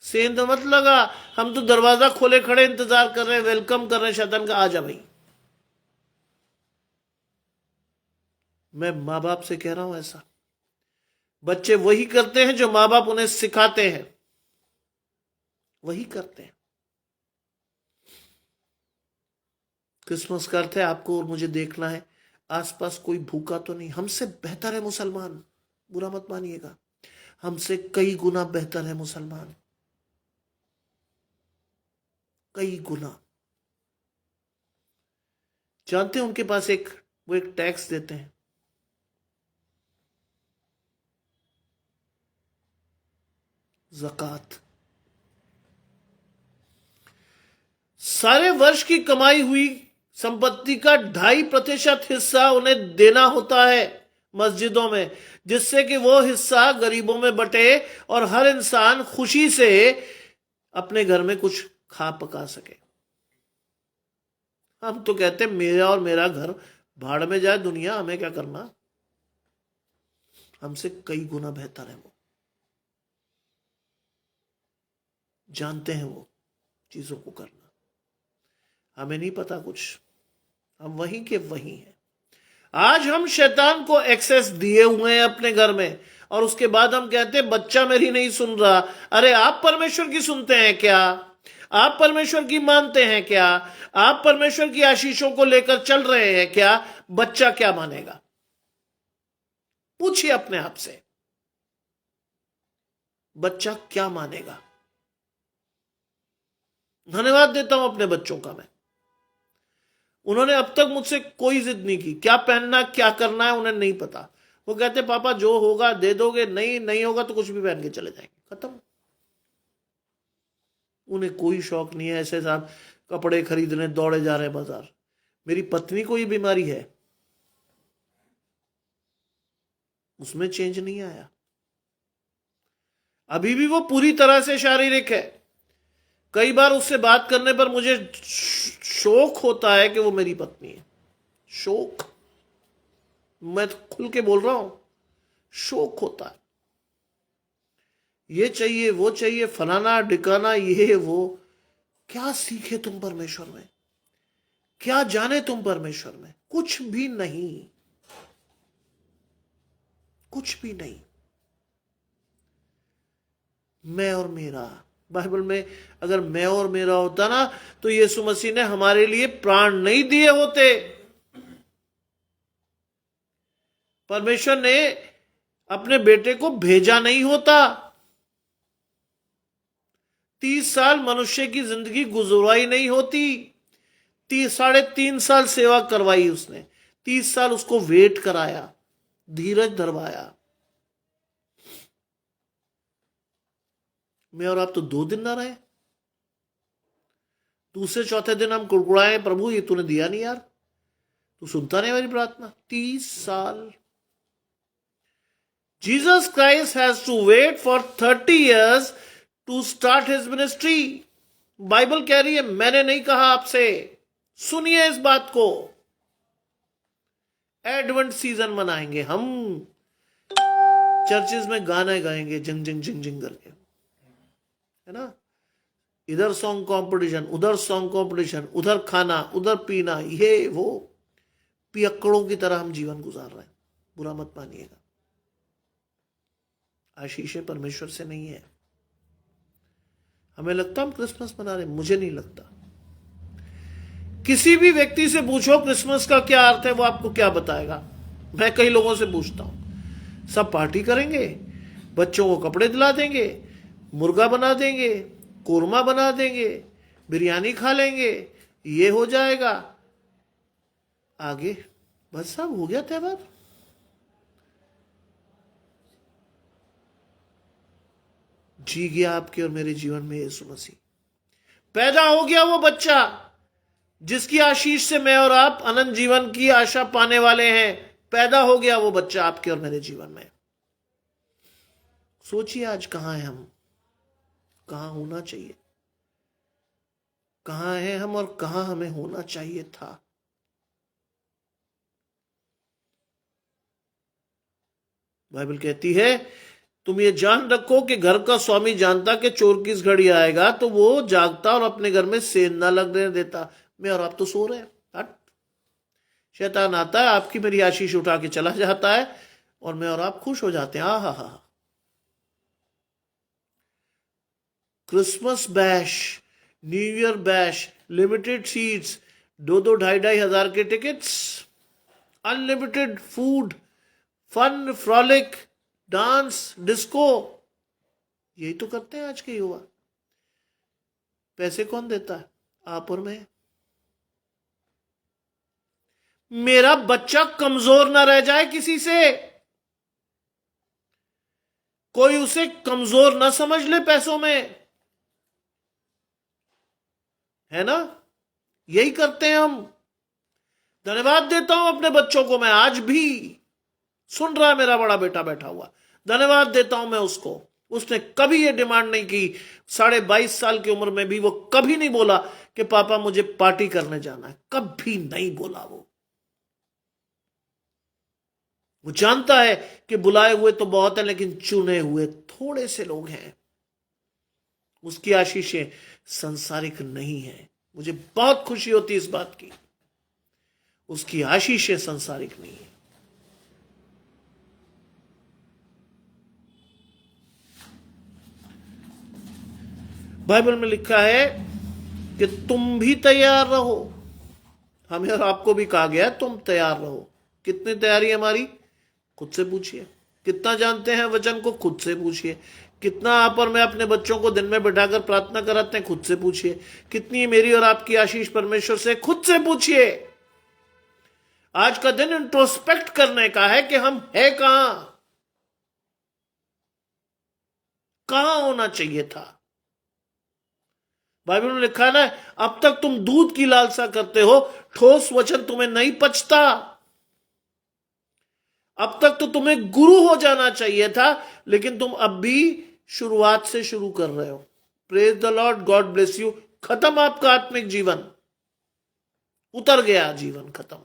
सेंध मत लगा। हम तो दरवाजा खोले खड़े इंतजार कर रहे हैं, वेलकम कर रहे हैं शैतान का, आ जा भाई। मैं मां बाप से कह रहा हूं ऐसा। बच्चे वही करते हैं जो मां बाप उन्हें सिखाते हैं, वही करते हैं। क्रिसमस का अर्थ है आपको और मुझे देखना है आसपास कोई भूखा तो नहीं। हमसे बेहतर है मुसलमान, बुरा मत मानिएगा, हमसे कई गुना बेहतर है मुसलमान, कई गुना। जानते हैं उनके पास वो एक टैक्स देते हैं, ज़कात। सारे वर्ष की कमाई हुई संपत्ति का 2.5% हिस्सा उन्हें देना होता है मस्जिदों में, जिससे कि वो हिस्सा गरीबों में बटे और हर इंसान खुशी से अपने घर में कुछ खा पका सके। हम तो कहते हैं मेरा और मेरा घर भाड़ में जाए दुनिया, हमें क्या करना। हमसे कई गुना बेहतर है वो, जानते हैं वो चीजों को करना। हमें नहीं पता कुछ, हम वहीं के वहीं हैं। आज हम शैतान को एक्सेस दिए हुए हैं अपने घर में, और उसके बाद हम कहते हैं बच्चा मेरी नहीं सुन रहा। अरे आप परमेश्वर की सुनते हैं क्या? आप परमेश्वर की मानते हैं क्या? आप परमेश्वर की आशीषों को लेकर चल रहे हैं क्या? बच्चा क्या मानेगा? पूछिए अपने आप से, बच्चा क्या मानेगा? धन्यवाद देता हूं अपने बच्चों का मैं। उन्होंने अब तक मुझसे कोई जिद नहीं की, क्या पहनना क्या करना है उन्हें नहीं पता। वो कहते पापा जो होगा दे दोगे, नहीं होगा तो कुछ भी पहन के चले जाएंगे, खत्म। उन्हें कोई शौक नहीं है ऐसे साहब कपड़े खरीदने दौड़े जा रहे हैं बाजार। मेरी पत्नी को ये बीमारी है, उसमें चेंज नहीं आया, अभी भी वो पूरी तरह से शारीरिक है। कई बार उससे बात करने पर मुझे शौक होता है कि वो मेरी पत्नी है। शौक, मैं तो खुल के बोल रहा हूं, शौक होता है। ये चाहिए, वो चाहिए, फलाना डिकाना, ये वो। क्या सीखे तुम परमेश्वर में? क्या जाने तुम परमेश्वर में? कुछ भी नहीं, कुछ भी नहीं। मैं और मेरा, बाइबल में अगर मैं और मेरा होता ना तो यीशु मसीह ने हमारे लिए प्राण नहीं दिए होते। परमेश्वर ने अपने बेटे को भेजा नहीं होता। 30 साल मनुष्य की जिंदगी गुजरवाई नहीं होती। 3.5 साल सेवा करवाई उसने, 30 साल उसको वेट कराया, धीरज धरवाया। मैं और आप तो 2 दिन ना रहे, दूसरे चौथे दिन हम कुड़कुड़ाए, प्रभु ये तूने दिया नहीं यार, तू सुनता नहीं मेरी प्रार्थना। 30 साल। Jesus Christ has to wait for 30 years to start his ministry. Bible कह रही है, मैंने नहीं कहा आपसे। सुनिए इस बात को। एडवेंट सीजन मनाएंगे हम, चर्चेज में गाने गाएंगे जंग जंग जंग जंग करके, है ना? इधर सॉन्ग कंपटीशन, उधर सॉन्ग कंपटीशन, उधर खाना, उधर पीना, ये वो पियक्कड़ों की तरह हम जीवन गुजार रहे हैं। बुरा मत मानिएगा, आशीषें परमेश्वर से नहीं है। हमें लगता हम क्रिसमस मना रहे, मुझे नहीं लगता। किसी भी व्यक्ति से पूछो क्रिसमस का क्या अर्थ है, वो आपको क्या बताएगा। मैं कई लोगों से पूछता हूं, सब पार्टी करेंगे, बच्चों को कपड़े दिला देंगे, मुर्गा बना देंगे, कोरमा बना देंगे, बिरयानी खा लेंगे, ये हो जाएगा, आगे बस सब हो गया त्योहार। जी गया आपके और मेरे जीवन में यीशु मसीह। पैदा हो गया वो बच्चा जिसकी आशीष से मैं और आप अनंत जीवन की आशा पाने वाले हैं। पैदा हो गया वो बच्चा आपके और मेरे जीवन में। सोचिए आज कहां हैं हम, कहां होना चाहिए, कहां हैं हम और कहां हमें होना चाहिए था। बाइबल कहती है तुम ये जान रखो कि घर का स्वामी जानता कि चोर किस घड़ी आएगा, तो वो जागता और अपने घर में सेंध ना लगने देता। मैं और आप तो सो रहे हैं, हट। शैतान आता है, आपकी मेरी आशीष उठा के चला जाता है और मैं और आप खुश हो जाते हैं। हा हा। Christmas bash, new year bash, limited seats, 2-2, 2,500 हजार के tickets, unlimited food, fun, frolic, dance, disco, यही तो करते हैं आज के युवा। पैसे कौन देता है? आप और मैं। मेरा बच्चा कमजोर ना रह जाए किसी से, कोई उसे कमजोर ना समझ ले पैसों में, है ना? यही करते हैं हम। धन्यवाद देता हूं अपने बच्चों को मैं, आज भी सुन रहा है मेरा बड़ा बेटा बैठा हुआ, धन्यवाद देता हूं मैं उसको। उसने कभी ये डिमांड नहीं की, 22.5 साल की उम्र में भी वो कभी नहीं बोला कि पापा मुझे पार्टी करने जाना है, कभी नहीं बोला। वो जानता है कि बुलाए हुए तो बहुत है लेकिन चुने हुए थोड़े से लोग हैं। उसकी आशीषें संसारिक नहीं है। मुझे बहुत खुशी होती है इस बात की, उसकी आशीषें संसारिक नहीं है। बाइबल में लिखा है कि तुम भी तैयार रहो। हमें और आपको भी कहा गया तुम तैयार रहो। कितनी तैयारी है हमारी? खुद से पूछिए। कितना जानते हैं वचन को? खुद से पूछिए। कितना आप और मैं अपने बच्चों को दिन में बिठाकर प्रार्थना कराते हैं? खुद से पूछिए। कितनी मेरी और आपकी आशीष परमेश्वर से? खुद से पूछिए। आज का दिन इंट्रोस्पेक्ट करने का है कि हम है कहां होना चाहिए था। बाइबल में लिखा है ना, अब तक तुम दूध की लालसा करते हो, ठोस वचन तुम्हें नहीं पचता। अब तक तो तुम्हें गुरु हो जाना चाहिए था, लेकिन तुम अब भी शुरुआत से शुरू कर रहे हो। Praise the Lord, God bless you. खत्म आपका आत्मिक जीवन, उतर गया जीवन, खत्म।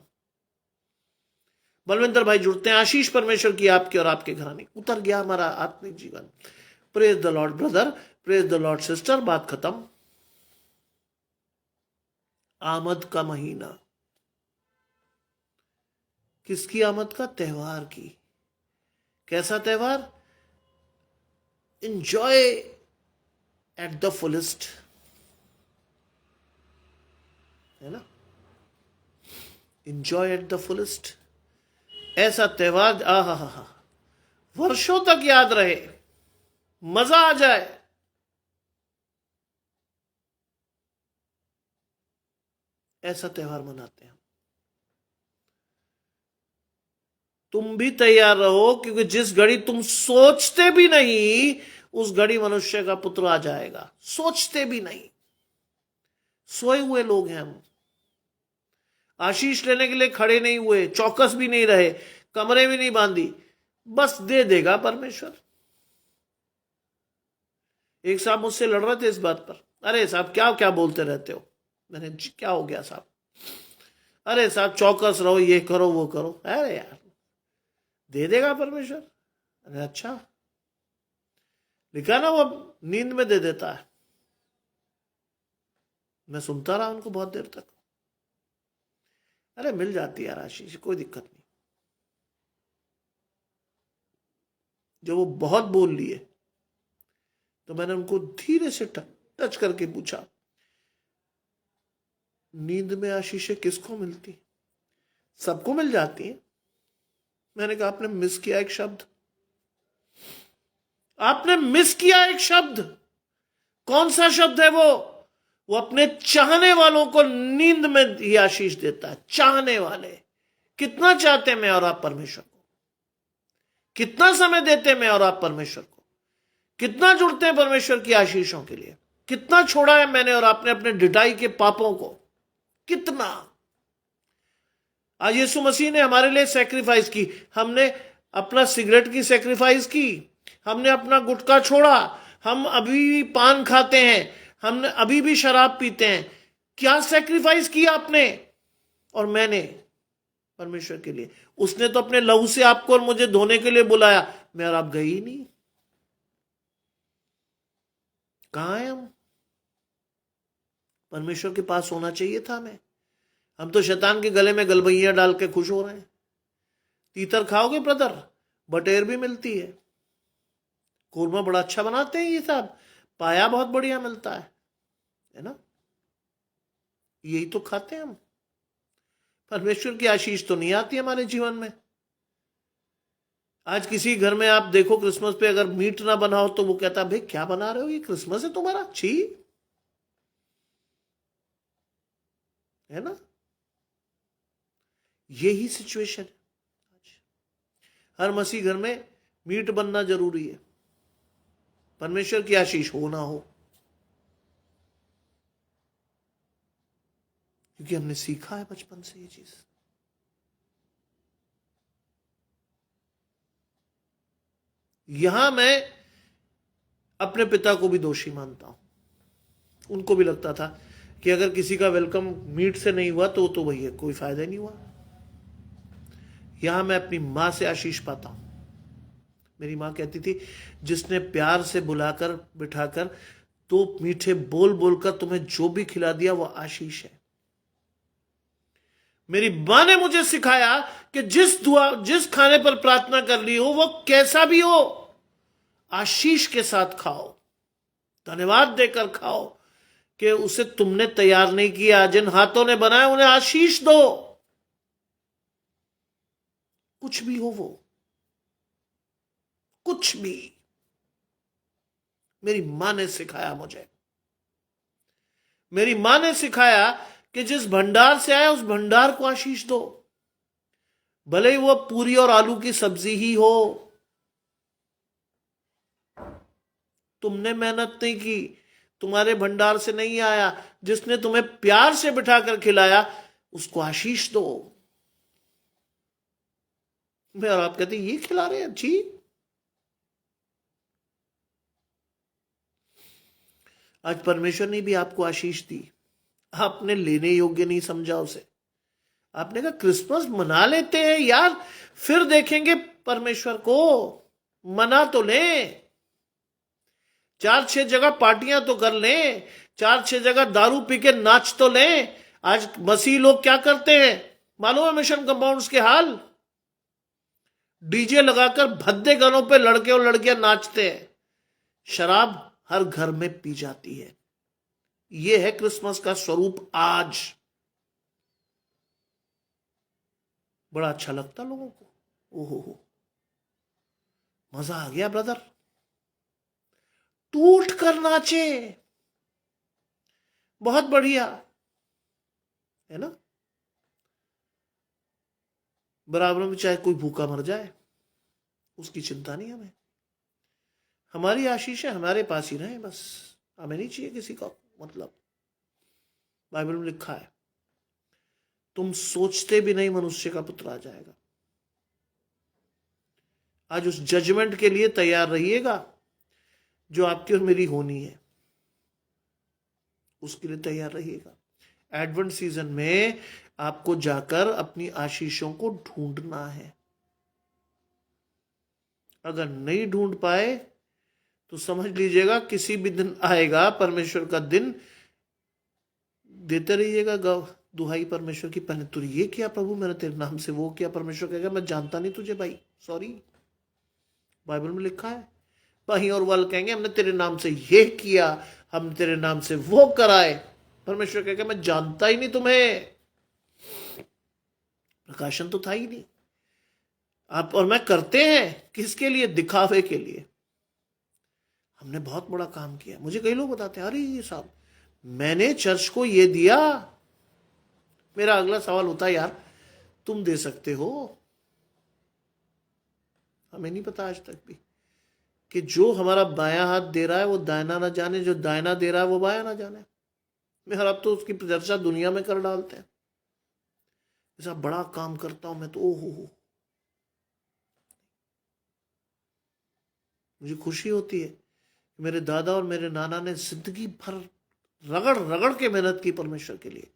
बलविंदर भाई जुड़ते हैं, आशीष परमेश्वर की आपके और आपके घराने, उतर गया हमारा आत्मिक जीवन। Praise the Lord brother, praise the Lord sister, बात खत्म। आमद का महीना, किसकी आमद का? त्योहार की। कैसा त्योहार? एंजॉय एट द फुलेस्ट, है ना? Enjoy at the fullest. ऐसा त्योहार आहा, वर्षों तक याद रहे, मजा आ जाए। ऐसा त्योहार मनाते हैं। तुम भी तैयार रहो, क्योंकि जिस घड़ी तुम सोचते भी नहीं, उस घड़ी मनुष्य का पुत्र आ जाएगा। सोचते भी नहीं, सोए हुए लोग हैं हम। आशीष लेने के लिए खड़े नहीं हुए, चौकस भी नहीं रहे, कमरे भी नहीं बांधी, बस दे देगा परमेश्वर। एक साहब मुझसे लड़ रहे थे इस बात पर, अरे साहब क्या क्या बोलते रहते हो। मैंने क्या हो गया साहब? अरे साहब चौकस रहो, ये करो वो करो। अरे यार, दे देगा परमेश्वर। अरे अच्छा, लिखा ना वो नींद में दे देता है। मैं सुनता रहा उनको बहुत देर तक। अरे मिल जाती है आशीष, कोई दिक्कत नहीं। जब वो बहुत बोल लिए तो मैंने उनको धीरे से टच करके पूछा, नींद में आशीषें किसको मिलती? सबको मिल जाती है। मैंने कहा आपने मिस किया एक शब्द, आपने मिस किया एक शब्द। कौन सा शब्द है वो अपने चाहने वालों को नींद में ही आशीष देता है। चाहने वाले कितना चाहते मैं और आप परमेश्वर को, कितना समय देते मैं और आप परमेश्वर को, कितना जुड़ते हैं परमेश्वर की आशीषों के लिए, कितना छोड़ा है मैंने और आपने अपने ढिठाई के पापों को, कितना। आज यीशु मसीह ने हमारे लिए सैक्रिफाइस की। हमने अपना सिगरेट की सैक्रिफाइस की, हमने अपना गुटखा छोड़ा, हम अभी भी पान खाते हैं, हमने अभी भी शराब पीते हैं। क्या सैक्रिफाइस किया आपने और मैंने परमेश्वर के लिए? उसने तो अपने लहू से आपको और मुझे धोने के लिए बुलाया, मैं और आप गए ही नहीं। कहां है हम? परमेश्वर के पास होना चाहिए था हमें। हम तो शैतान के गले में गलबैया डाल के खुश हो रहे हैं। तीतर खाओगे ब्रदर? बटेर भी मिलती है, कोरमा बड़ा अच्छा बनाते हैं ये साहब, पाया बहुत बढ़िया मिलता है ना? यही तो खाते हैं हम। परमेश्वर की आशीष तो नहीं आती हमारे जीवन में। आज किसी घर में आप देखो क्रिसमस पे अगर मीट ना बनाओ तो वो कहता भाई क्या बना रहे हो, ये क्रिसमस है तुम्हारा, छी, है ना? यही सिचुएशन है। हर मसीह घर में मीट बनना जरूरी है, परमेश्वर की आशीष हो ना हो, क्योंकि हमने सीखा है बचपन से ये चीज। यहां मैं अपने पिता को भी दोषी मानता हूं। उनको भी लगता था कि अगर किसी का वेलकम मीट से नहीं हुआ तो भैया कोई फायदा नहीं हुआ। यहां मैं अपनी मां से आशीष पाता हूं। मेरी मां कहती थी, जिसने प्यार से बुलाकर बिठाकर तो मीठे बोल बोलकर तुम्हें जो भी खिला दिया वो आशीष है। मेरी मां ने मुझे सिखाया कि जिस खाने पर प्रार्थना कर ली हो वो कैसा भी हो, आशीष के साथ खाओ, धन्यवाद देकर खाओ कि उसे तुमने तैयार नहीं किया, जिन हाथों ने बनाया उन्हें आशीष दो। कुछ भी हो वो, कुछ भी। मेरी मां ने सिखाया मुझे। मेरी मां ने सिखाया कि जिस भंडार से आया उस भंडार को आशीष दो, भले ही वो पूरी और आलू की सब्जी ही हो। तुमने मेहनत नहीं की, तुम्हारे भंडार से नहीं आया, जिसने तुम्हें प्यार से बिठाकर खिलाया उसको आशीष दो। मैं और आप कहते ये खिला रहे हैं, अच्छी। आज परमेश्वर ने भी आपको आशीष दी, आपने लेने योग्य नहीं समझा उसे। आपने कहा क्रिसमस मना लेते हैं यार, फिर देखेंगे परमेश्वर को, मना तो लें, 4-6 जगह पार्टियां तो कर लें, 4-6 जगह दारू पी के नाच तो लें। आज मसीह लोग क्या करते हैं मालूम है? मिशन कंपाउंड्स के हाल, डीजे लगाकर भद्दे गानों पे लड़के और लड़कियां नाचते हैं, शराब हर घर में पी जाती है। यह है क्रिसमस का स्वरूप आज। बड़ा अच्छा लगता लोगों को, ओहो मजा आ गया ब्रदर, टूट कर नाचे, बहुत बढ़िया है ना? बराबर में चाहे कोई भूखा मर जाए उसकी चिंता नहीं हमें। हमारी आशीष है हमारे पास ही रहे बस, हमें नहीं चाहिए किसी का मतलब। बाइबल में लिखा है तुम सोचते भी नहीं मनुष्य का पुत्र आ जाएगा। आज उस जजमेंट के लिए तैयार रहिएगा जो आपकी और मेरी होनी है, उसके लिए तैयार रहिएगा। एडवेंट सीजन में आपको जाकर अपनी आशीषों को ढूंढना है। अगर नहीं ढूंढ पाए तो समझ लीजिएगा किसी भी दिन आएगा परमेश्वर का दिन देते रहिएगा दुहाई परमेश्वर की, पहले तू ये किया प्रभु मैंने तेरे नाम से, वो किया। परमेश्वर कहेगा मैं जानता नहीं तुझे भाई, सॉरी। बाइबल में लिखा है। वहीं और वाल कहेंगे हमने तेरे नाम से ये किया, हम तेरे नाम से वो कराए। परमेश्वर कहेगा मैं जानता ही नहीं तुम्हें, प्रकाशन तो था ही नहीं। आप और मैं करते हैं किसके लिए? दिखावे के लिए। हमने बहुत बड़ा काम किया। मुझे कई लोग बताते हैं अरे ये साहब मैंने चर्च को ये दिया। मेरा अगला सवाल होता है यार तुम दे सकते हो? हमें नहीं पता आज तक भी कि जो हमारा बायां हाथ दे रहा है वो दाहिना ना जाने, जो दाहिना दे रहा है वो बायां ना जाने। मैं हर अब तो उसकी चर्चा दुनिया में कर डालते हैं, ऐसा बड़ा काम करता हूं मैं तो ओहो हो। मुझे खुशी होती है कि मेरे दादा और मेरे नाना ने जिंदगी भर रगड़ रगड़ के मेहनत की परमेश्वर के लिए।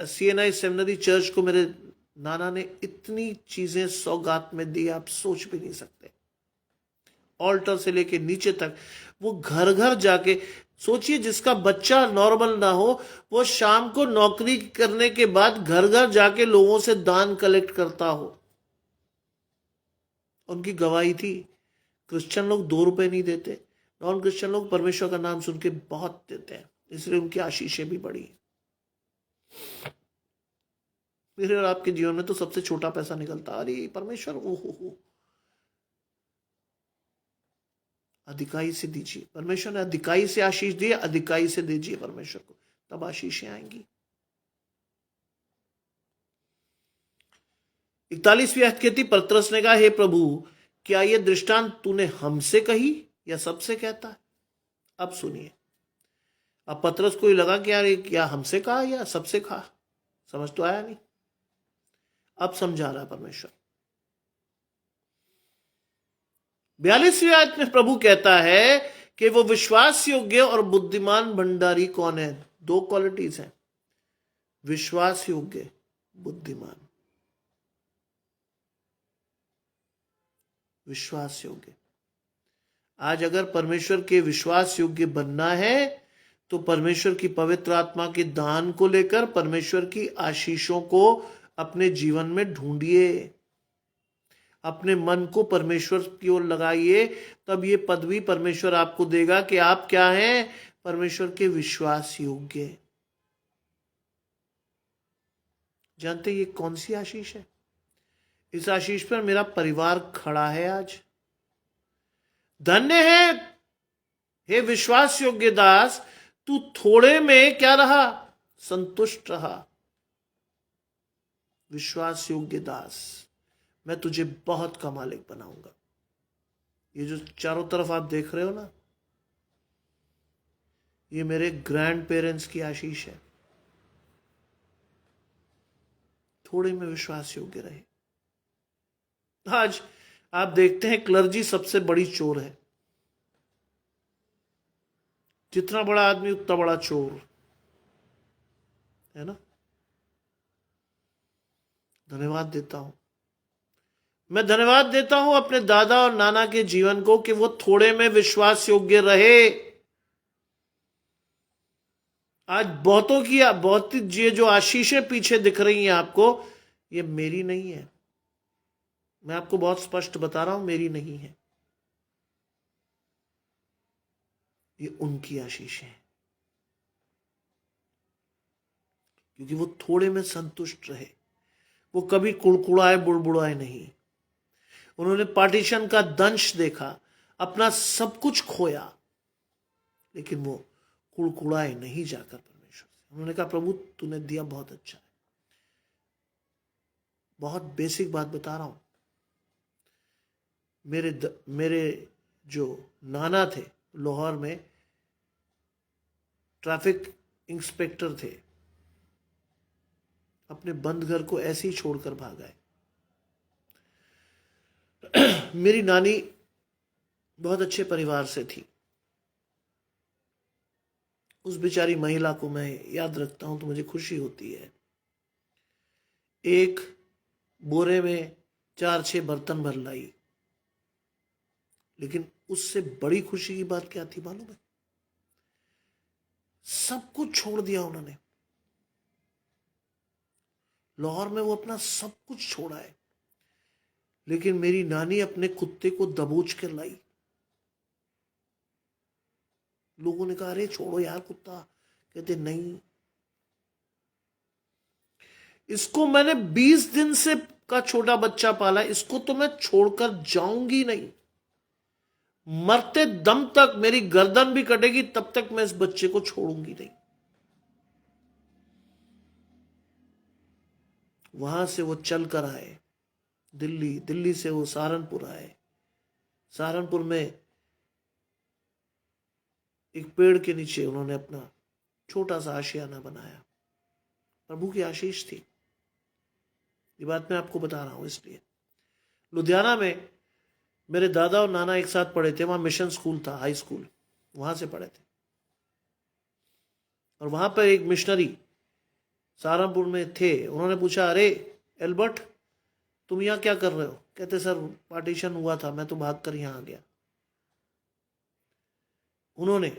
CNI सेमिनरी चर्च को मेरे नाना ने इतनी चीजें सौगात में दी आप सोच भी नहीं सकते। ऑल्टर से लेके नीचे तक वो घर घर जाके, सोचिए जिसका बच्चा नॉर्मल ना हो वो शाम को नौकरी करने के बाद घर घर जाके लोगों से दान कलेक्ट करता हो। उनकी गवाही थी। क्रिश्चियन लोग 2 रुपए नहीं देते, नॉन क्रिश्चियन लोग परमेश्वर का नाम सुन के बहुत देते हैं, इसलिए उनकी आशीषें भी बढ़ी। मेरे और आपके जीवन में तो सबसे छोटा पैसा निकलता, अरे परमेश्वर ओहो अधिकाई से दीजिए। परमेश्वर ने अधिकाई से आशीष दी, अधिकाई से दीजिए परमेश्वर को, तब आशीषें आएंगी। 41वीं आयत कहती, पतरस ने कहा हे प्रभु क्या ये दृष्टांत तूने हमसे कही या सबसे कहता है? अब सुनिए, अब पतरस को लगा कि यार ये क्या हमसे कहा या सबसे कहा, समझ तो आया नहीं। अब समझा रहा परमेश्वर। 42वीं आयत में प्रभु कहता है कि वो विश्वास योग्य और बुद्धिमान भंडारी कौन है? 2 क्वालिटीज हैं, विश्वास योग्य, बुद्धिमान। विश्वास योग्य। आज अगर परमेश्वर के विश्वास योग्य बनना है तो परमेश्वर की पवित्र आत्मा के दान को लेकर परमेश्वर की आशीषों को अपने जीवन में ढूंढिए, अपने मन को परमेश्वर की ओर लगाइए, तब ये पदवी परमेश्वर आपको देगा कि आप क्या हैं? परमेश्वर के विश्वास योग्य। जानते ये कौन सी आशीष है? इस आशीष पर मेरा परिवार खड़ा है आज। धन्य है हे विश्वास योग्य दास, तू थोड़े में क्या रहा? संतुष्ट रहा। विश्वास योग्य दास, मैं तुझे बहुत का मालिक बनाऊंगा। ये जो चारों तरफ आप देख रहे हो ना, ये मेरे ग्रैंड पेरेंट्स की आशीष है। थोड़े में विश्वास योग्य रहे। आज आप देखते हैं क्लर्जी सबसे बड़ी चोर है। जितना बड़ा आदमी उतना बड़ा चोर है ना। धन्यवाद देता हूं, मैं धन्यवाद देता हूं अपने दादा और नाना के जीवन को कि वो थोड़े में विश्वास योग्य रहे। आज बहुतों की बहुत ये जो आशीषें पीछे दिख रही हैं आपको, ये मेरी नहीं है। मैं आपको बहुत स्पष्ट बता रहा हूं, मेरी नहीं है, ये उनकी आशीष है, क्योंकि वो थोड़े में संतुष्ट रहे। वो कभी कुड़कुड़ाए बुड़बुड़ाए नहीं। उन्होंने पार्टीशन का दंश देखा, अपना सब कुछ खोया, लेकिन वो कुड़कुड़ाए नहीं जाकर परमेश्वर से। उन्होंने कहा प्रभु तूने दिया बहुत अच्छा है। बहुत बेसिक बात बता रहा हूं। मेरे जो नाना थे लाहौर में ट्रैफिक इंस्पेक्टर थे, अपने बंद घर को ऐसे ही छोड़कर भाग आए। मेरी नानी बहुत अच्छे परिवार से थी। उस बेचारी महिला को मैं याद रखता हूं तो मुझे खुशी होती है। एक बोरे में 4-6 बर्तन भर लाई, लेकिन उससे बड़ी खुशी की बात क्या थी मालूम है? सब कुछ छोड़ दिया उन्होंने। लाहौर में वो अपना सब कुछ छोड़ा है, लेकिन मेरी नानी अपने कुत्ते को दबोच कर लाई। लोगों ने कहा अरे छोड़ो यार कुत्ता, कहते नहीं, इसको मैंने 20 दिन से का छोटा बच्चा पाला, इसको तो मैं छोड़कर जाऊंगी नहीं। मरते दम तक मेरी गर्दन भी कटेगी तब तक मैं इस बच्चे को छोड़ूंगी नहीं। वहां से वो चल कर आए दिल्ली, दिल्ली से वो सहारनपुर आए। सहारनपुर में एक पेड़ के नीचे उन्होंने अपना छोटा सा आशियाना बनाया। प्रभु की आशीष थी, ये बात मैं आपको बता रहा हूं इसलिए। लुधियाना में मेरे दादा और नाना एक साथ पढ़े थे, वहां मिशन स्कूल था, हाई स्कूल, वहां से पढ़े थे। और वहां पर एक मिशनरी सहारनपुर में थे, उन्होंने पूछा अरे एल्बर्ट तुम यहां क्या कर रहे हो? कहते सर पार्टीशन हुआ था, मैं तो भाग कर यहां आ गया। उन्होंने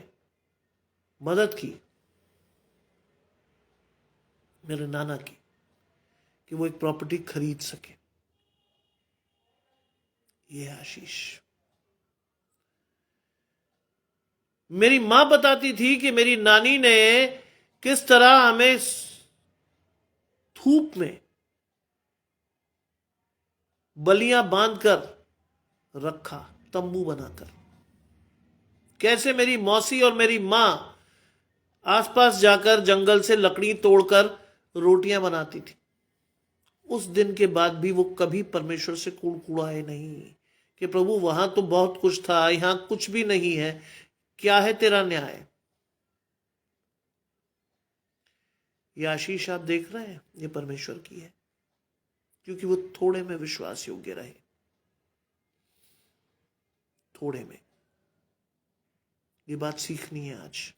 मदद की मेरे नाना की कि वो एक प्रॉपर्टी खरीद सके। ये आशीष। मेरी मां बताती थी कि मेरी नानी ने किस तरह हमें धूप में बलियां बांधकर रखा, तंबू बनाकर। कैसे मेरी मौसी और मेरी मां आसपास जाकर जंगल से लकड़ी तोड़कर रोटियां बनाती थी। उस दिन के बाद भी वो कभी परमेश्वर से कुड़कुड़ाए नहीं कि प्रभु वहां तो बहुत कुछ था, यहां कुछ भी नहीं है, क्या है तेरा न्याय? ये आशीष आप देख रहे हैं, ये परमेश्वर की है, क्योंकि वो थोड़े में विश्वास योग्य रहे। थोड़े में ये बात सीखनी है आज।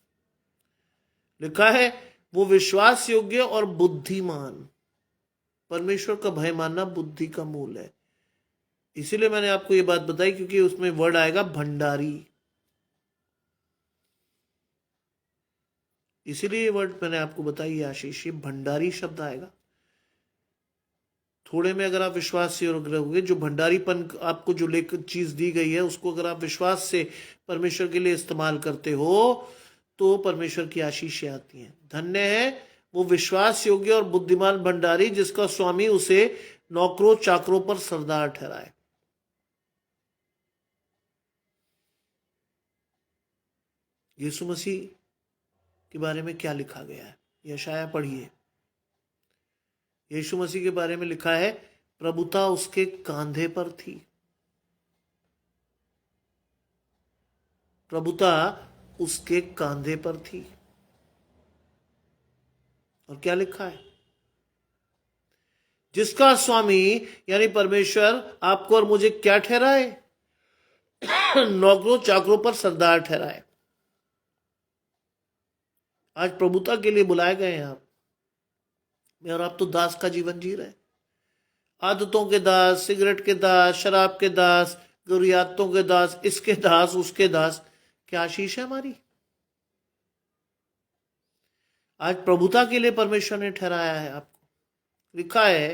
लिखा है वो विश्वास योग्य और बुद्धिमान। परमेश्वर का भय मानना बुद्धि का मूल है। इसीलिए मैंने आपको ये बात बताई, क्योंकि उसमें वर्ड आएगा भंडारी। इसीलिए ये वर्ड मैंने आपको बताई आशीष, ये भंडारी शब्द आएगा। थोड़े में अगर आप विश्वास से रहोगे, जो भंडारीपन आपको जो लेकर चीज दी गई है उसको अगर आप विश्वास से परमेश्वर के लिए इस्तेमाल करते हो तो परमेश्वर की आशीषें आती हैं। धन्य है वो विश्वास योग्य और बुद्धिमान भंडारी जिसका स्वामी उसे नौकरों चाकरों पर सरदार ठहराए। यीशु मसीह के बारे में क्या लिखा गया है? यशाया पढ़िए। यीशु मसीह के बारे में लिखा है प्रभुता उसके कांधे पर थी। प्रभुता उसके कांधे पर थी। और क्या लिखा है? जिसका स्वामी यानी परमेश्वर आपको और मुझे क्या ठहराए? नौकरों चाकरों पर सरदार ठहराए। आज प्रभुता के लिए बुलाए गए हैं आप। मैं और आप तो दास का जीवन जी रहे हैं। आदतों के दास, सिगरेट के दास, शराब के दास, गुरियातों के दास, इसके दास, उसके दास। क्या आशीष है हमारी? आज प्रभुता के लिए परमेश्वर ने ठहराया है आपको। लिखा है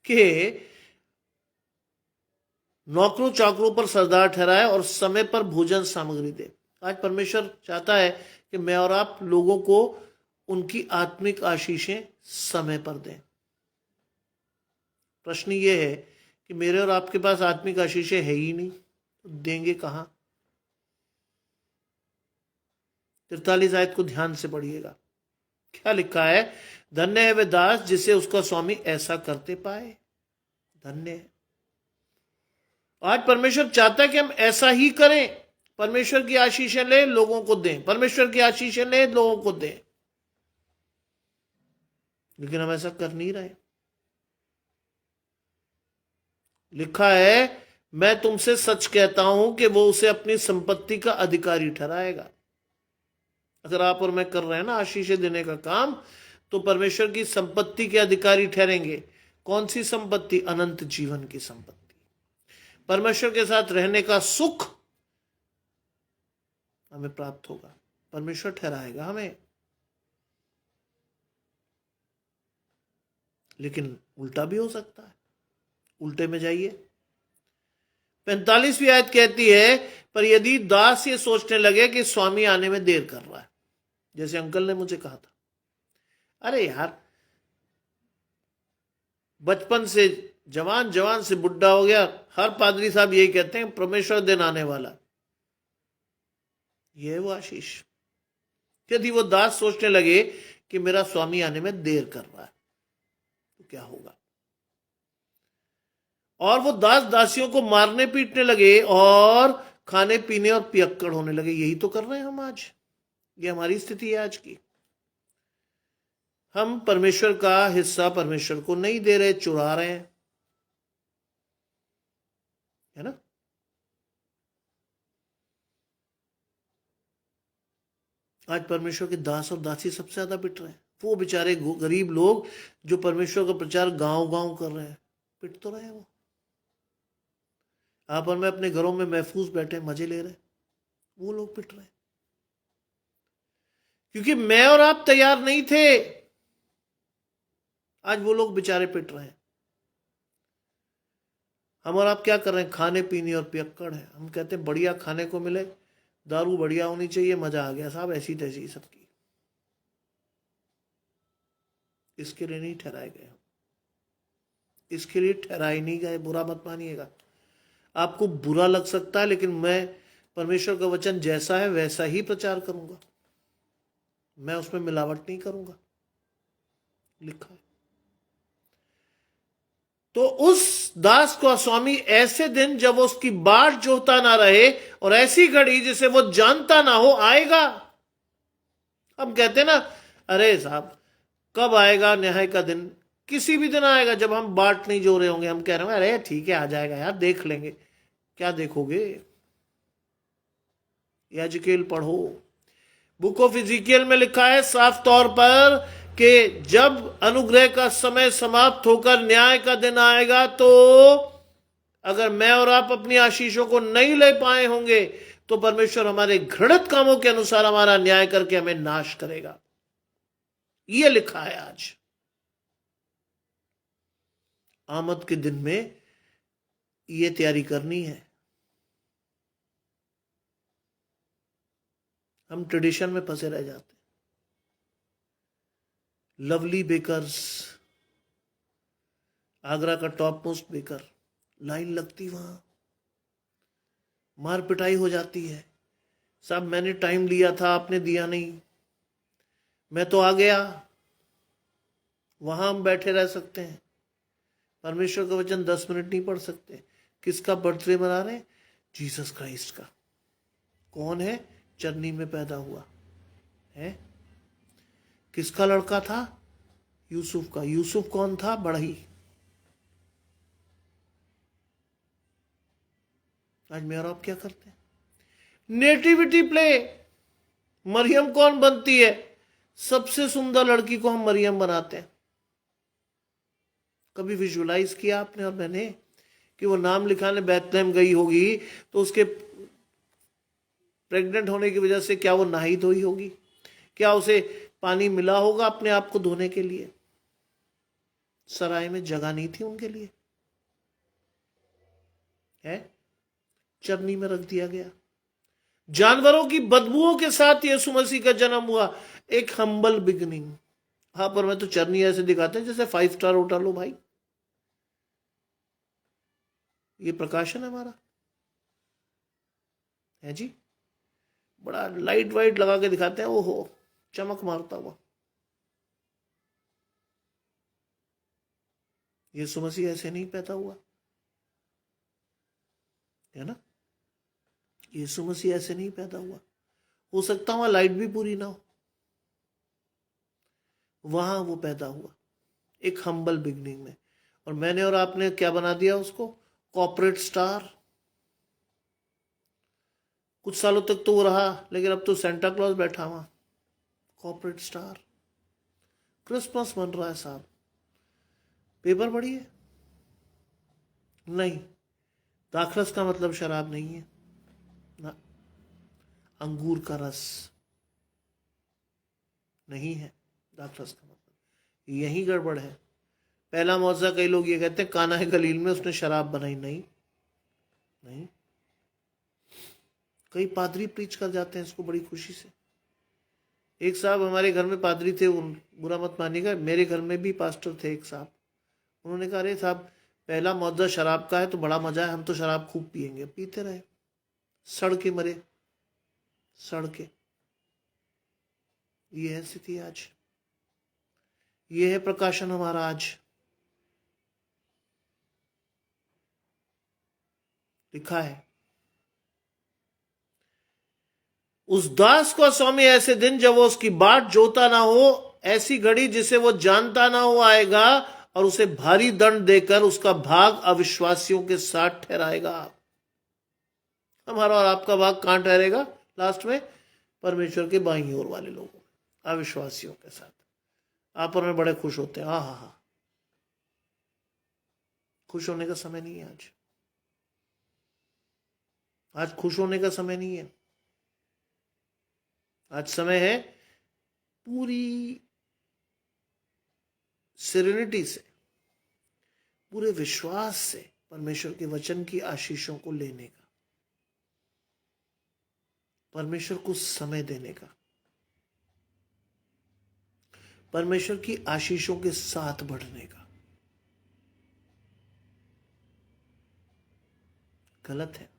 कि नौकरों चाकरों पर सरदार ठहराए और समय पर भोजन सामग्री दे। आज परमेश्वर चाहता है कि मैं और आप लोगों को उनकी आत्मिक आशीषें समय पर दें। प्रश्न ये है कि मेरे और आपके पास आत्मिक आशीषें है ही नहीं, तो देंगे कहां? 43 आयत को ध्यान से पढ़िएगा। क्या लिखा है? धन्य है वे दास जिसे उसका स्वामी ऐसा करते पाए। धन्य है। आज परमेश्वर चाहता है कि हम ऐसा ही करें। परमेश्वर की आशीषें ले, लोगों को दें। परमेश्वर की आशीषें ले, लोगों को दें। लेकिन हम ऐसा कर नहीं रहे। लिखा है मैं तुमसे सच कहता हूं कि वो उसे अपनी संपत्ति का अधिकारी ठहराएगा। अगर आप और मैं कर रहे हैं ना आशीषें देने का काम, तो परमेश्वर की संपत्ति के अधिकारी ठहरेंगे। कौन सी संपत्ति? अनंत जीवन की संपत्ति। परमेश्वर के साथ रहने का सुख हमें प्राप्त होगा। परमेश्वर ठहराएगा हमें। लेकिन उल्टा भी हो सकता है। उल्टे में जाइए, 45वीं आयत कहती है, पर यदि दास ये सोचने लगे कि स्वामी आने में देर कर रहा है, जैसे अंकल ने मुझे कहा था, अरे यार बचपन से जवान, जवान से बुढ़ा हो गया, हर पादरी साहब यही कहते हैं परमेश्वर दिन आने वाला। यह है वो आशीष। यदि वो दास सोचने लगे कि मेरा स्वामी आने में देर कर रहा है तो क्या होगा? और वो दास दासियों को मारने पीटने लगे और खाने पीने और पियक्कड़ होने लगे। यही तो कर रहे हैं हम आज। ये हमारी स्थिति है आज की। हम परमेश्वर का हिस्सा परमेश्वर को नहीं दे रहे, चुरा रहे हैं, है ना। आज परमेश्वर के दास और दासी सबसे ज्यादा पिट रहे हैं। वो बेचारे गरीब लोग जो परमेश्वर का प्रचार गांव गांव कर रहे हैं, पिट तो रहे हैं वो। आप और मैं अपने घरों में महफूज बैठे मजे ले रहे हैं, वो लोग पिट रहे हैं, क्योंकि मैं और आप तैयार नहीं थे। आज वो लोग बेचारे पिट रहे हैं। हम और आप क्या कर रहे हैं? खाने पीने और पियक्कड़ है। हम कहते हैं बढ़िया खाने को मिले, दारू बढ़िया होनी चाहिए, मजा आ गया साहब, ऐसी तैसी सबकी। इसके लिए नहीं ठहराए गए, इसके लिए ठहराए नहीं गए। बुरा मत मानिएगा, आपको बुरा लग सकता है, लेकिन मैं परमेश्वर का वचन जैसा है वैसा ही प्रचार करूंगा। मैं उसमें मिलावट नहीं करूंगा, लिखा है। तो उस दास को स्वामी ऐसे दिन जब उसकी बाट जोहता ना रहे और ऐसी घड़ी जिसे वो जानता ना हो आएगा। हम कहते ना, अरे साहब कब आएगा न्याय का दिन? किसी भी दिन आएगा जब हम बाट नहीं जो रहे होंगे। हम कह रहे हैं अरे ठीक है आ जाएगा यार, देख लेंगे। क्या देखोगे? यजकेल पढ़ो, बुक ऑफ इज़ीकियल में लिखा है साफ तौर पर कि जब अनुग्रह का समय समाप्त होकर न्याय का दिन आएगा, तो अगर मैं और आप अपनी आशीषों को नहीं ले पाए होंगे तो परमेश्वर हमारे घृणित कामों के अनुसार हमारा न्याय करके हमें नाश करेगा। यह लिखा है आज। आमद के दिन में यह तैयारी करनी है। हम ट्रेडिशन में फंसे रह जाते। लवली बेकर्स, आगरा का टॉप मोस्ट बेकर, लाइन लगती वहां, मार पिटाई हो जाती है। साहब मैंने टाइम लिया था, आपने दिया नहीं, मैं तो आ गया। वहां हम बैठे रह सकते हैं, परमेश्वर का वचन 10 मिनट नहीं पढ़ सकते। किसका बर्थडे मना रहे हैं? जीसस क्राइस्ट का। कौन है? चरनी में पैदा हुआ है। किसका लड़का था? यूसुफ का। यूसुफ कौन था? बढ़ई। आज मैं और आप क्या करते हैं? Nativity play. मरियम कौन बनती है? सबसे सुंदर लड़की को हम मरियम बनाते हैं। कभी विजुअलाइज किया आपने और मैंने कि वो नाम लिखाने बैतलहम गई होगी तो उसके प्रेग्नेंट होने की वजह से क्या वो नहाई धोई होगी? क्या उसे पानी मिला होगा अपने आप को धोने के लिए? सराय में जगह नहीं थी उनके लिए, है? चरनी में रख दिया गया। जानवरों की बदबुओं के साथ यीशु मसीह का जन्म हुआ। एक हम्बल बिगनिंग। हाँ, पर मैं तो चरनी ऐसे दिखाते हैं जैसे 5 स्टार होटल हो भाई। ये प्रकाशन है हमारा, है जी। बड़ा लाइट वाइट लगा के दिखाते हैं, ओहो चमक मारता हुआ। यीशु मसीह ऐसे नहीं पैदा हुआ, है ना। यीशु मसीह ऐसे नहीं पैदा हुआ। हो सकता वहां लाइट भी पूरी ना हो, वहां वो पैदा हुआ एक हम्बल बिगनिंग में। और मैंने और आपने क्या बना दिया उसको? Corporate star. कुछ सालों तक तो वो रहा, लेकिन अब तो सेंटा क्लॉज बैठा वहां, कॉर्पोरेट स्टार। क्रिसमस बन रहा है साहब, पेपर पढ़िए। नहीं, दाखरस का मतलब शराब नहीं है ना, अंगूर का रस नहीं है दाखरस का मतलब। यही गड़बड़ है। पहला मौजज़ा कई लोग ये कहते हैं काना है गलील में उसने शराब बनाई, नहीं नहीं। कई पादरी प्रीच कर जाते हैं इसको बड़ी खुशी से। एक साहब हमारे घर में पादरी थे, उन बुरा मत मानिएगा, मेरे घर में भी पास्टर थे एक साहब। उन्होंने कहा अरे साहब पहला मौजज़ा शराब का है तो बड़ा मजा है, हम तो शराब खूब पिएंगे। पीते रहे, सड़ के मरे, सड़ के। ये है स्थिति आज, ये है प्रकाशन हमारा आज। लिखा है उस दास को स्वामी ऐसे दिन जब वो उसकी बाट जोता ना हो, ऐसी घड़ी जिसे वो जानता ना हो आएगा और उसे भारी दंड देकर उसका भाग अविश्वासियों के साथ ठहराएगा। हमारा और आपका भाग कहां ठहरेगा लास्ट में? परमेश्वर के बाईं ओर वाले लोगों, अविश्वासियों के साथ। आप और मैं बड़े खुश होते हैं, हा। खुश होने का समय नहीं है आज। आज खुश होने का समय नहीं है। आज समय है पूरी सेरेनिटी से, पूरे विश्वास से परमेश्वर के वचन की आशीषों को लेने का, परमेश्वर को समय देने का, परमेश्वर की आशीषों के साथ बढ़ने का। गलत है,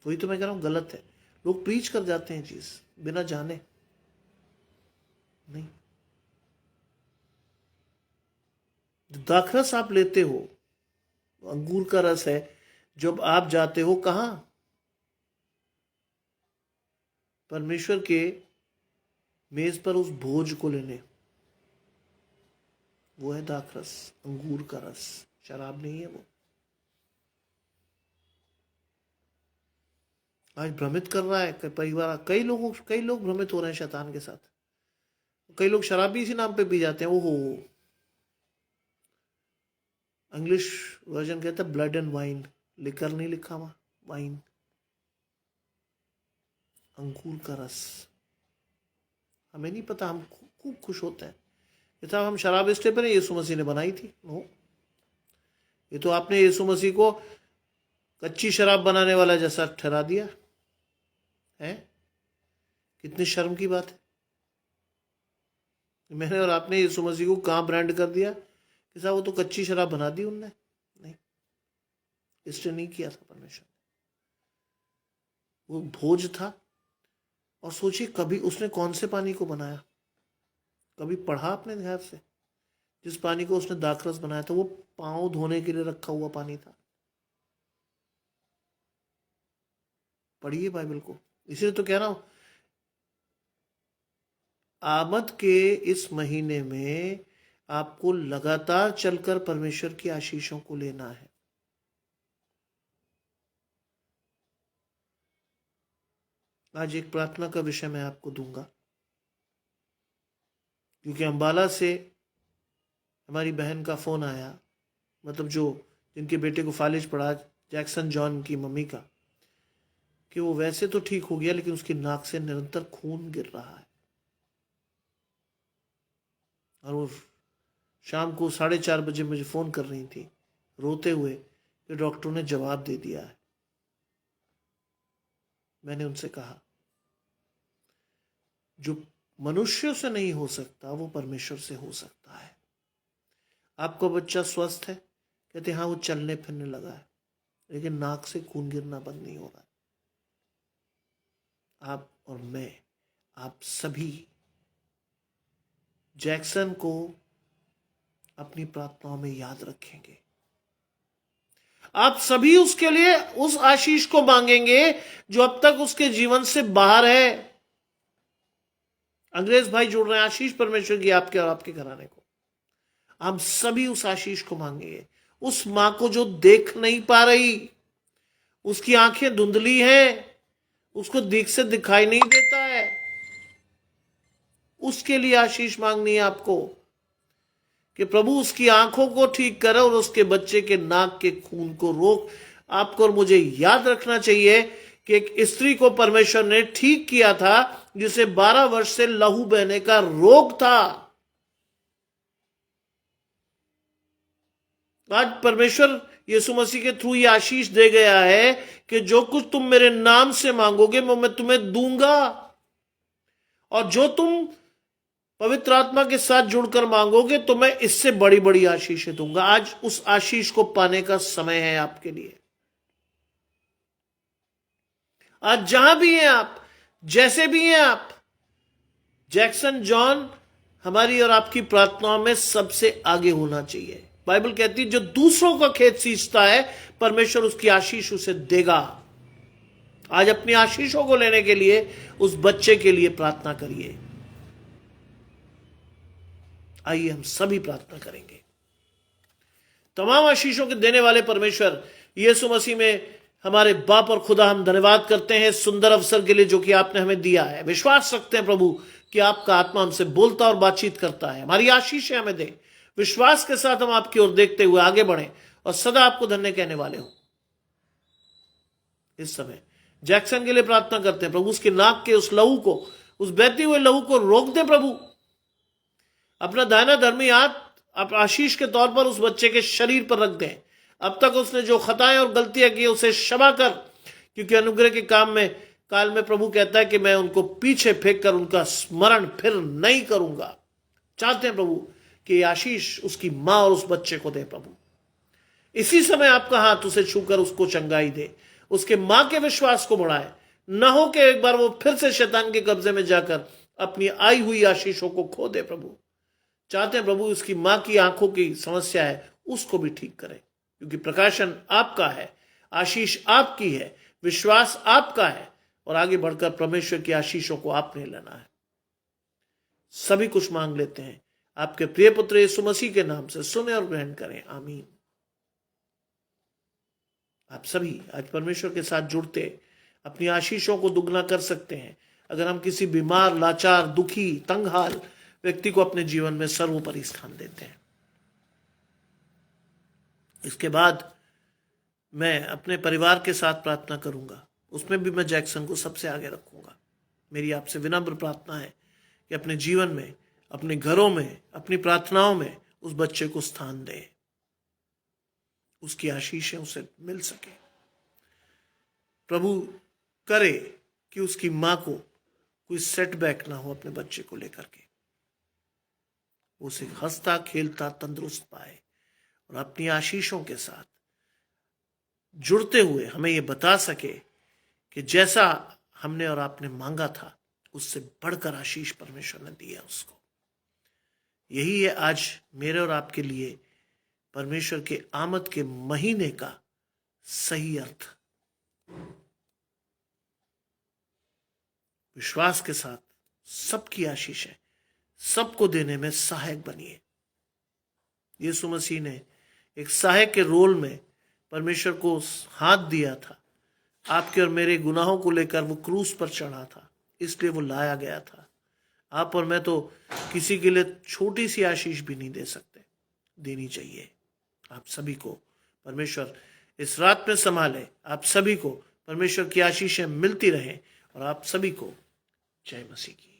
वही तो मैं कह रहा हूं, गलत है। लोग प्रीच कर जाते हैं चीज बिना जाने। नहीं, जो दाखरस आप लेते हो, अंगूर का रस है, जब आप जाते हो कहां? परमेश्वर के मेज पर उस भोज को लेने, वो है दाखरस, अंगूर का रस, शराब नहीं है वो। आज भ्रमित कर रहा है परिवार, कई लोग भ्रमित हो रहे हैं शैतान के साथ। कई लोग शराब भी इसी नाम पे पी जाते हैं। ओहो, इंग्लिश वर्जन कहता है ब्लड एंड वाइन, लिकर नहीं लिखा हुआ, वाइन, अंगूर का रस। हमें नहीं पता, हम खूब खुश होते हैं ये साहब हम शराब इसलिए पर यीशु मसीह ने बनाई थी। नो, ये तो आपने यीशु मसीह को कच्ची शराब बनाने वाला जैसा ठहरा दिया है। कितनी शर्म की बात है। मैंने और आपने यीशु मसीह को कहां ब्रांड कर दिया कि साहब वो तो कच्ची शराब बना दी उनने। नहीं, इसलिए नहीं किया था परमेश्वर ने। वो भोज था। और सोचिए कभी उसने कौन से पानी को बनाया? कभी पढ़ा आपने ध्यान से? जिस पानी को उसने दाखरस बनाया था वो पांव धोने के लिए रखा हुआ पानी था। पढ़िए बाइबल को। इसलिए तो कह रहा हूं, आमद के इस महीने में आपको लगातार चलकर परमेश्वर की आशीषों को लेना है। आज एक प्रार्थना का विषय मैं आपको दूंगा, क्योंकि अंबाला से हमारी बहन का फोन आया, मतलब जिनके बेटे को फालिज पड़ा, जैक्सन जॉन की मम्मी का, कि वो वैसे तो ठीक हो गया लेकिन उसकी नाक से निरंतर खून गिर रहा है। और वो शाम को 4:30 बजे मुझे फोन कर रही थी रोते हुए कि डॉक्टरों ने जवाब दे दिया है। मैंने उनसे कहा जो मनुष्यों से नहीं हो सकता वो परमेश्वर से हो सकता है। आपका बच्चा स्वस्थ है? कहते हाँ, वो चलने फिरने लगा है, लेकिन नाक से खून गिरना बंद नहीं हो रहा है। आप और मैं, आप सभी जैक्सन को अपनी प्रार्थनाओं में याद रखेंगे। आप सभी उसके लिए उस आशीष को मांगेंगे जो अब तक उसके जीवन से बाहर है। अंग्रेज भाई जुड़ रहे हैं, आशीष परमेश्वर की आपके और आपके घराने को। हम सभी उस आशीष को मांगेंगे। उस मां को जो देख नहीं पा रही, उसकी आंखें धुंधली हैं, उसको दिख से दिखाई नहीं देता है, उसके लिए आशीष मांगनी है आपको कि प्रभु उसकी आंखों को ठीक करे और उसके बच्चे के नाक के खून को रोक। आपको और मुझे याद रखना चाहिए कि एक स्त्री को परमेश्वर ने ठीक किया था जिसे 12 वर्ष से लहू बहने का रोग था। आज परमेश्वर यीशु मसीह के थ्रू ये आशीष दे गया है कि जो कुछ तुम मेरे नाम से मांगोगे वो मैं तुम्हें दूंगा, और जो तुम पवित्र आत्मा के साथ जुड़कर मांगोगे तो मैं इससे बड़ी बड़ी आशीषें दूंगा। आज उस आशीष को पाने का समय है आपके लिए। आज जहां भी हैं आप, जैसे भी हैं आप, जैक्सन जॉन हमारी और आपकी प्रार्थनाओं में सबसे आगे होना चाहिए। बाइबल कहती है जो दूसरों का खेत सींचता है परमेश्वर उसकी आशीष उसे देगा। आज अपनी आशीषों को लेने के लिए उस बच्चे के लिए प्रार्थना करिए। आइए हम सभी प्रार्थना करेंगे। तमाम आशीषों के देने वाले परमेश्वर यीशु मसीह में हमारे बाप और खुदा, हम धन्यवाद करते हैं सुंदर अवसर के लिए जो कि आपने हमें दिया है। विश्वास रखते हैं प्रभु कि आपका आत्मा हमसे बोलता और बातचीत करता है, हमारी आशीषें हमें दे। विश्वास के साथ हम आपकी ओर देखते हुए आगे बढ़ें और सदा आपको धन्य कहने वाले हो। इस समय जैक्सन के लिए प्रार्थना करते हैं प्रभु, उसके नाक के उस लहू को, उस बहते हुए लहू को रोक दें प्रभु। अपना दाहिना धर्मी हाथ आप आशीष के तौर पर उस बच्चे के शरीर पर रख दें। अब तक उसने जो खताएं और गलतियां की उसे क्षमा कर, क्योंकि अनुग्रह के काल में प्रभु कहता है कि मैं उनको पीछे फेंक कर उनका स्मरण फिर नहीं करूंगा। चाहते हैं प्रभु कि आशीष उसकी मां और उस बच्चे को दे प्रभु। इसी समय आपका हाथ उसे छूकर उसको चंगाई दे, उसके मां के विश्वास को बढ़ाए, न हो कि एक बार वो फिर से शैतान के कब्जे में जाकर अपनी आई हुई आशीषों को खो दे प्रभु। चाहते हैं प्रभु उसकी मां की आंखों की समस्या है उसको भी ठीक करें, क्योंकि प्रकाशन आपका है, आशीष आपकी है, विश्वास आपका है, और आगे बढ़कर परमेश्वर की आशीषों को आपने लेना है। सभी कुछ मांग लेते हैं आपके प्रिय पुत्र यीशु मसीह के नाम से, सुने और ग्रहण करें, आमीन। आप सभी आज परमेश्वर के साथ जुड़ते अपनी आशीषों को दुगना कर सकते हैं अगर हम किसी बीमार, लाचार, दुखी, तंगहाल व्यक्ति को अपने जीवन में सर्वोपरि स्थान देते हैं। इसके बाद मैं अपने परिवार के साथ प्रार्थना करूंगा, उसमें भी मैं जैक्सन को सबसे आगे रखूंगा। मेरी आपसे विनम्र प्रार्थना है कि अपने जीवन में, अपने घरों में, अपनी प्रार्थनाओं में उस बच्चे को स्थान दें, उसकी आशीषें उसे मिल सके। प्रभु करे कि उसकी मां को कोई सेटबैक ना हो अपने बच्चे को लेकर के, उसे हंसता खेलता तंदुरुस्त पाए और अपनी आशीषों के साथ जुड़ते हुए हमें यह बता सके कि जैसा हमने और आपने मांगा था उससे बढ़कर आशीष परमेश्वर ने दिया उसको। यही है आज मेरे और आपके लिए परमेश्वर के आमद के महीने का सही अर्थ। विश्वास के साथ सबकी आशीषें सबको देने में सहायक बनिए। यीशु मसीह ने एक सहायक के रोल में परमेश्वर को हाथ दिया था। आपके और मेरे गुनाहों को लेकर वो क्रूस पर चढ़ा था, इसलिए वो लाया गया था। आप और मैं तो किसी के लिए छोटी सी आशीष भी नहीं दे सकते, देनी चाहिए। आप सभी को परमेश्वर इस रात में संभाले, आप सभी को परमेश्वर की आशीषें मिलती रहें, और आप सभी को जय मसीह की।